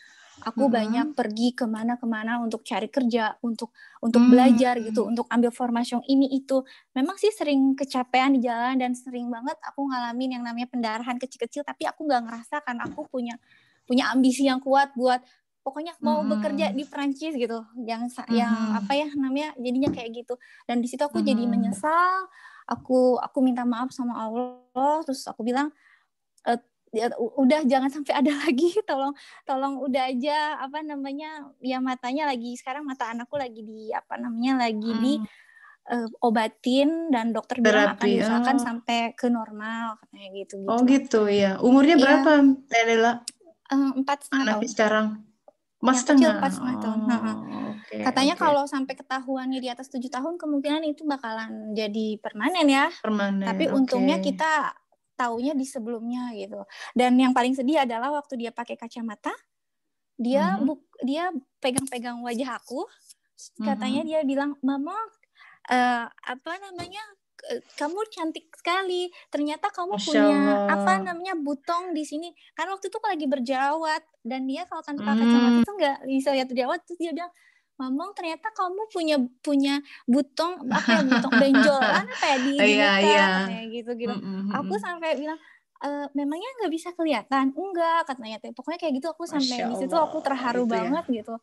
Aku banyak pergi kemana-kemana untuk cari kerja, untuk belajar gitu, untuk ambil formasi yang ini itu. Memang sih sering kecapean di jalan dan sering banget aku ngalamin yang namanya pendarahan kecil-kecil, tapi aku nggak ngerasa kan aku punya ambisi yang kuat buat pokoknya mau bekerja di Perancis gitu. Yang jadinya kayak gitu. Dan di situ aku jadi menyesal. Aku minta maaf sama Allah, terus aku bilang udah jangan sampai ada lagi, tolong udah aja ya matanya lagi sekarang mata anakku lagi di obatin dan dokter bilang akan diusahakan sampai ke normal katanya gitu. Oh gitu ya. Umurnya berapa Teh Lela? 4,5 tahun sekarang. Yang kecil 4,5 tahun. Katanya kalau sampai ketahuannya di atas 7 tahun kemungkinan itu bakalan jadi permanen ya. Tapi untungnya kita taunya di sebelumnya gitu. Dan yang paling sedih adalah waktu dia pakai kacamata, dia pegang-pegang wajah aku. Katanya dia bilang, "Mama, kamu cantik sekali. Ternyata kamu punya butong di sini." Kan waktu itu aku lagi berjerawat dan dia kalau tanpa kacamata itu nggak bisa lihat jerawat. Terus dia bilang, "Mamang, ternyata kamu punya butong butong benjolan di muka," katanya gitu. Aku sampai bilang, memangnya nggak bisa kelihatan? Enggak, katanya. Pokoknya kayak gitu. Aku sampai di situ aku terharu banget gitu.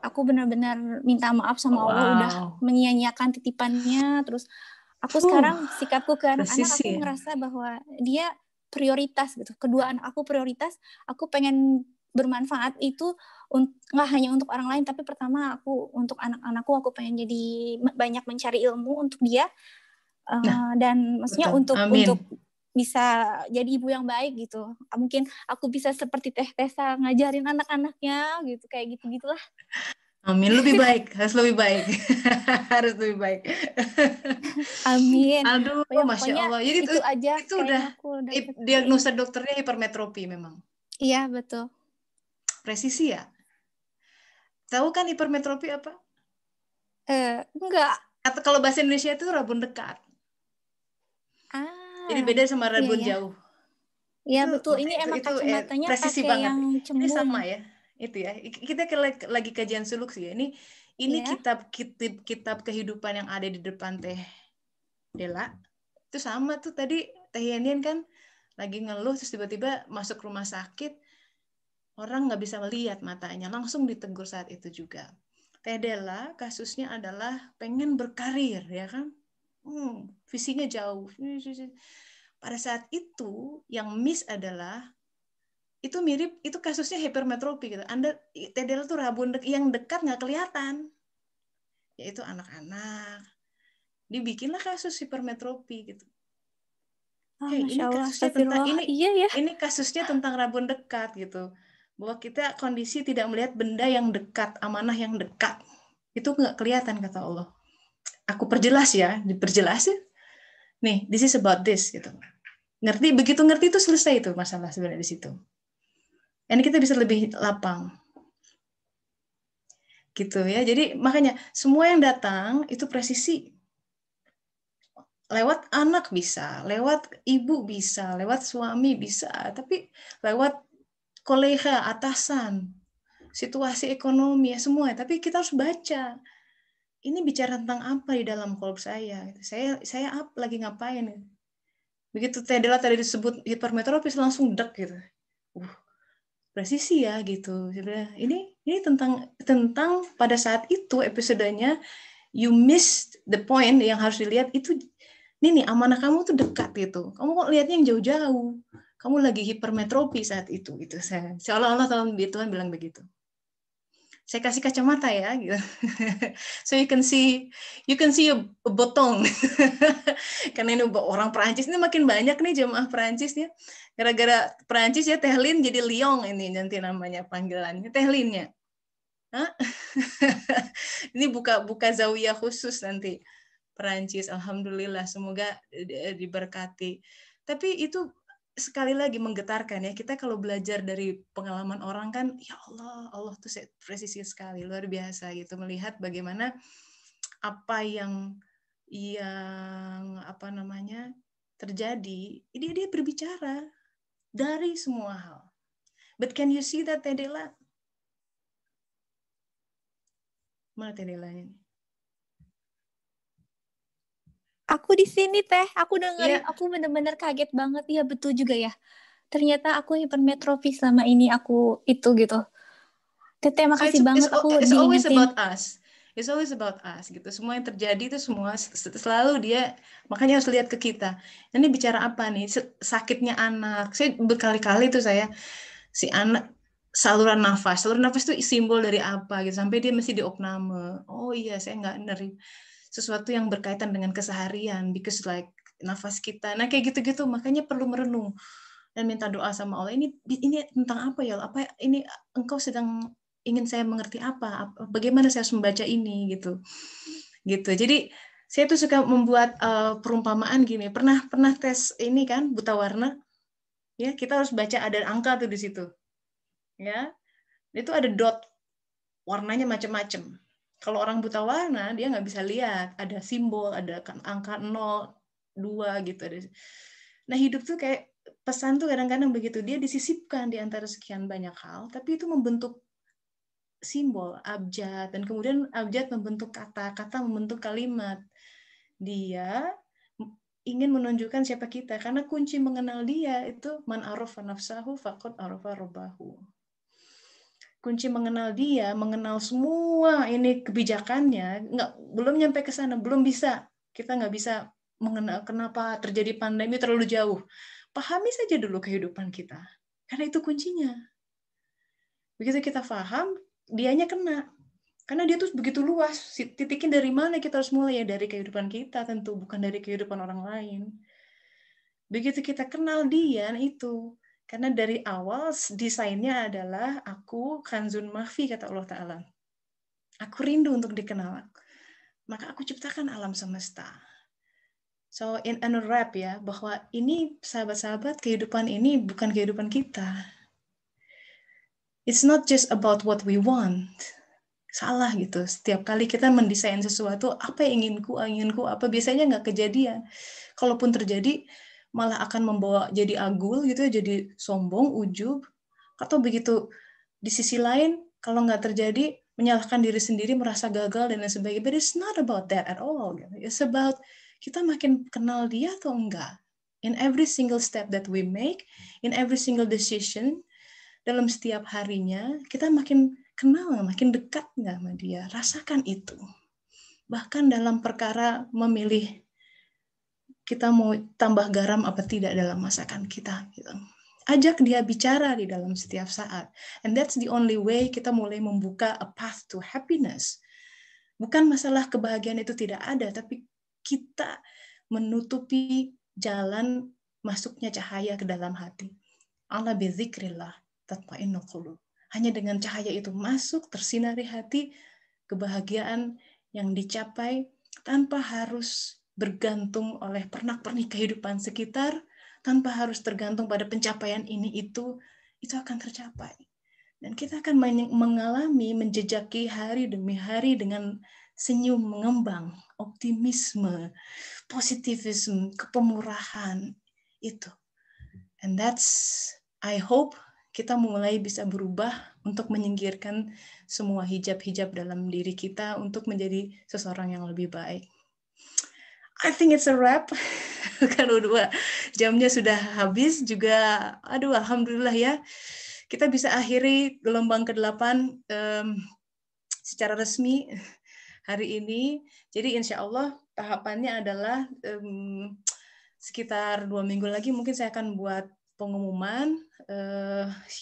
Aku benar-benar minta maaf sama Allah udah menyia-nyiakan titipannya. Terus aku sekarang sikapku ke anak-anak, aku ngerasa bahwa dia prioritas gitu. Kedua anak aku prioritas. Aku pengen bermanfaat itu nggak hanya untuk orang lain, tapi pertama aku untuk anak-anakku, aku pengen jadi banyak mencari ilmu untuk dia. Dan maksudnya untuk bisa jadi ibu yang baik gitu. Mungkin aku bisa seperti Teh Tessa ngajarin anak-anaknya gitu, kayak gitu-gitulah. Amin, lebih baik, harus lebih baik. Harus lebih baik. Amin. Aduh, Masya Allah. Jadi itu aja itu udah diagnosa dokternya hipermetropi memang. Iya, betul. Presisi ya? Tahu kan hipermetropi apa? Enggak. Atau kalau bahasa Indonesia itu rabun dekat. Jadi beda sama rabun jauh. Iya betul, ini emang kacamatanya presisi pakai banget. yang cembung. Ini sama ya, itu ya. Kita lagi kajian suluk sih ya. Ini kitab kehidupan yang ada di depan Teh Dela. Itu sama tuh tadi Teh Yenian kan lagi ngeluh terus tiba-tiba masuk rumah sakit, orang nggak bisa melihat matanya, langsung ditegur saat itu juga. Teh Dela kasusnya adalah pengen berkarir ya kan, visinya jauh. Pada saat itu yang miss adalah itu mirip, itu kasusnya hipermetropi gitu. Teh Dela tuh rabun yang dekat nggak kelihatan, yaitu anak-anak. Dibikinlah kasus hipermetropi gitu. Ini kasusnya tentang ini kasusnya tentang rabun dekat gitu. Bahwa kita kondisi tidak melihat benda yang dekat, amanah yang dekat. Itu nggak kelihatan kata Allah. Aku perjelas ya, diperjelas ya. Nih, this is about this gitu. Begitu ngerti itu selesai itu masalah sebenarnya di situ. Ini kita bisa lebih lapang. Gitu ya. Jadi makanya semua yang datang itu presisi. Lewat anak bisa, lewat ibu bisa, lewat suami bisa, tapi lewat kolega, atasan, situasi ekonomi, ya semua. Tapi kita harus baca. Ini bicara tentang apa di dalam kolom saya? Saya lagi ngapain? Begitu Teh Dela tadi disebut hipermetropis langsung dek gitu. Presisi ya gitu. Ini tentang pada saat itu episodenya you missed the point yang harus dilihat itu. Ini nih amanah kamu tuh dekat gitu. Kamu kok lihatnya yang jauh-jauh. Kamu lagi hipermetropi saat itu. Itu seolah-olah Tuhan bilang begitu. Saya kasih kacamata ya gitu. So you can see a botong. Karena ini orang Perancis ini makin banyak nih jemaah Perancis ya. Gara-gara Perancis ya Teh Lin jadi Liong ini nanti namanya panggilannya Teh Linnya. Ini buka zawiyah khusus nanti Perancis. Alhamdulillah semoga diberkati. Tapi itu sekali lagi menggetarkan ya, kita kalau belajar dari pengalaman orang kan, ya Allah tuh presisi sekali, luar biasa gitu, melihat bagaimana apa yang terjadi, dia berbicara dari semua hal. But can you see that, Teh Dela? Mana Teh Delanya nih? Aku di sini Teh, aku dengerin, aku bener-bener kaget banget. Iya betul juga ya. Ternyata aku hipermetropi selama ini aku itu gitu. Teteh makasih banget aku diingetin. It's always about us. It's always about us gitu. Semua yang terjadi itu semua selalu dia, makanya harus lihat ke kita. Ini bicara apa nih? Sakitnya anak. Saya berkali-kali tuh si anak saluran nafas itu simbol dari apa gitu. Sampai dia mesti diopname. Oh iya, saya nggak nerima sesuatu yang berkaitan dengan keseharian, because like nafas kita, nah kayak gitu-gitu, makanya perlu merenung dan minta doa sama Allah. Ini tentang apa ya? Apa ini engkau sedang ingin saya mengerti apa? Bagaimana saya harus membaca ini gitu. Jadi saya tuh suka membuat perumpamaan gini. Pernah tes ini kan buta warna, ya kita harus baca ada angka tuh di situ, ya itu ada dot, warnanya macam-macam. Kalau orang buta warna, dia nggak bisa lihat. Ada simbol, ada angka 0, 2 gitu. Nah, hidup tuh kayak pesan tuh kadang-kadang begitu. Dia disisipkan di antara sekian banyak hal, tapi itu membentuk simbol, abjad. Dan kemudian abjad membentuk kata-kata, membentuk kalimat. Dia ingin menunjukkan siapa kita. Karena kunci mengenal dia itu man arafa nafsahu faqad arafa rabbahu. Kunci mengenal dia, mengenal semua ini kebijakannya, belum nyampe ke sana, belum bisa. Kita nggak bisa mengenal kenapa terjadi pandemi terlalu jauh. Pahami saja dulu kehidupan kita, karena itu kuncinya. Begitu kita paham, dianya kena. Karena dia tuh begitu luas, titikin dari mana kita harus mulai, ya dari kehidupan kita tentu, bukan dari kehidupan orang lain. Begitu kita kenal dia, itu. Karena dari awal desainnya adalah aku kanzun makhfi, kata Allah Ta'ala. Aku rindu untuk dikenal. Maka aku ciptakan alam semesta. So in a wrap ya, bahwa ini sahabat-sahabat, kehidupan ini bukan kehidupan kita. It's not just about what we want. Salah gitu. Setiap kali kita mendesain sesuatu, apa yang inginku, apa biasanya nggak kejadian. Kalaupun terjadi, malah akan membawa jadi agul gitu ya, jadi sombong, ujub, atau begitu di sisi lain kalau nggak terjadi menyalahkan diri sendiri, merasa gagal dan lain sebagainya. But it's not about that at all. It's about kita makin kenal dia atau enggak. In every single step that we make, in every single decision, dalam setiap harinya, kita makin kenal, makin dekat nggak sama dia. Rasakan itu. Bahkan dalam perkara memilih kita mau tambah garam apa tidak dalam masakan kita. Gitu. Ajak dia bicara di dalam setiap saat. And that's the only way kita mulai membuka a path to happiness. Bukan masalah kebahagiaan itu tidak ada, tapi kita menutupi jalan masuknya cahaya ke dalam hati. Ala bizikrillah tatma'innul qulub. Hanya dengan cahaya itu masuk, tersinari hati, kebahagiaan yang dicapai tanpa harus bergantung oleh pernak-pernik kehidupan sekitar, tanpa harus tergantung pada pencapaian ini itu akan tercapai. Dan kita akan mengalami, menjejaki hari demi hari dengan senyum mengembang, optimisme, positivisme, kepemurahan itu. And that's, I hope kita mulai bisa berubah untuk menyingkirkan semua hijab-hijab dalam diri kita untuk menjadi seseorang yang lebih baik. I think it's a wrap. Kalau 2 jamnya sudah habis juga. Aduh, alhamdulillah ya. Kita bisa akhiri gelombang ke-8 secara resmi hari ini. Jadi insya Allah tahapannya adalah sekitar 2 minggu lagi mungkin saya akan buat pengumuman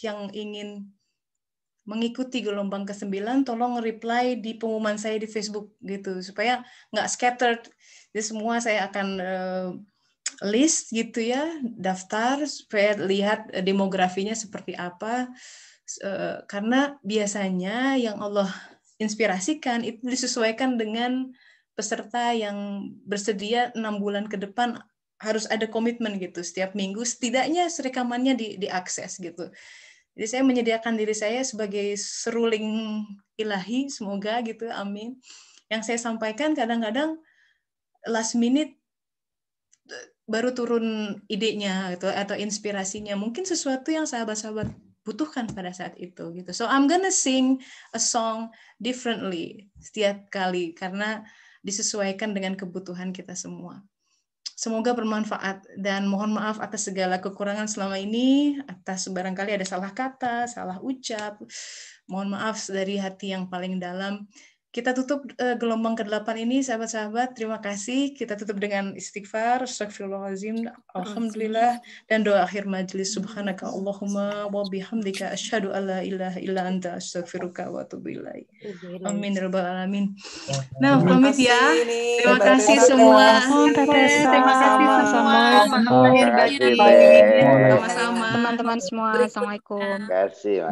yang ingin mengikuti gelombang ke-9, tolong reply di pengumuman saya di Facebook gitu supaya nggak scattered. Jadi semua saya akan list gitu ya, daftar supaya lihat demografinya seperti apa. Karena biasanya yang Allah inspirasikan itu disesuaikan dengan peserta yang bersedia 6 bulan ke depan harus ada komitmen gitu setiap minggu setidaknya rekamannya diakses gitu. Jadi saya menyediakan diri saya sebagai seruling ilahi, semoga gitu, amin. Yang saya sampaikan kadang-kadang last minute baru turun idenya gitu, atau inspirasinya. Mungkin sesuatu yang sahabat-sahabat butuhkan pada saat itu gitu. So I'm gonna sing a song differently setiap kali karena disesuaikan dengan kebutuhan kita semua. Semoga bermanfaat dan mohon maaf atas segala kekurangan selama ini, atas barangkali ada salah kata, salah ucap. Mohon maaf dari hati yang paling dalam. Kita tutup gelombang ke-8 ini, sahabat-sahabat. Terima kasih. Kita tutup dengan istighfar, astagfirullahaladzim, alhamdulillah, dan doa akhir majelis. Subhanaka Allahumma wa bihamdika asyhadu an la ilaha illa anta astaghfiruka wa atubu ilaik. Amin ya rabbal alamin. Nah, pamit ya. Terima kasih semua. Terima kasih semua. Sama-sama. Teman-teman semua. Assalamualaikum. Terima kasih.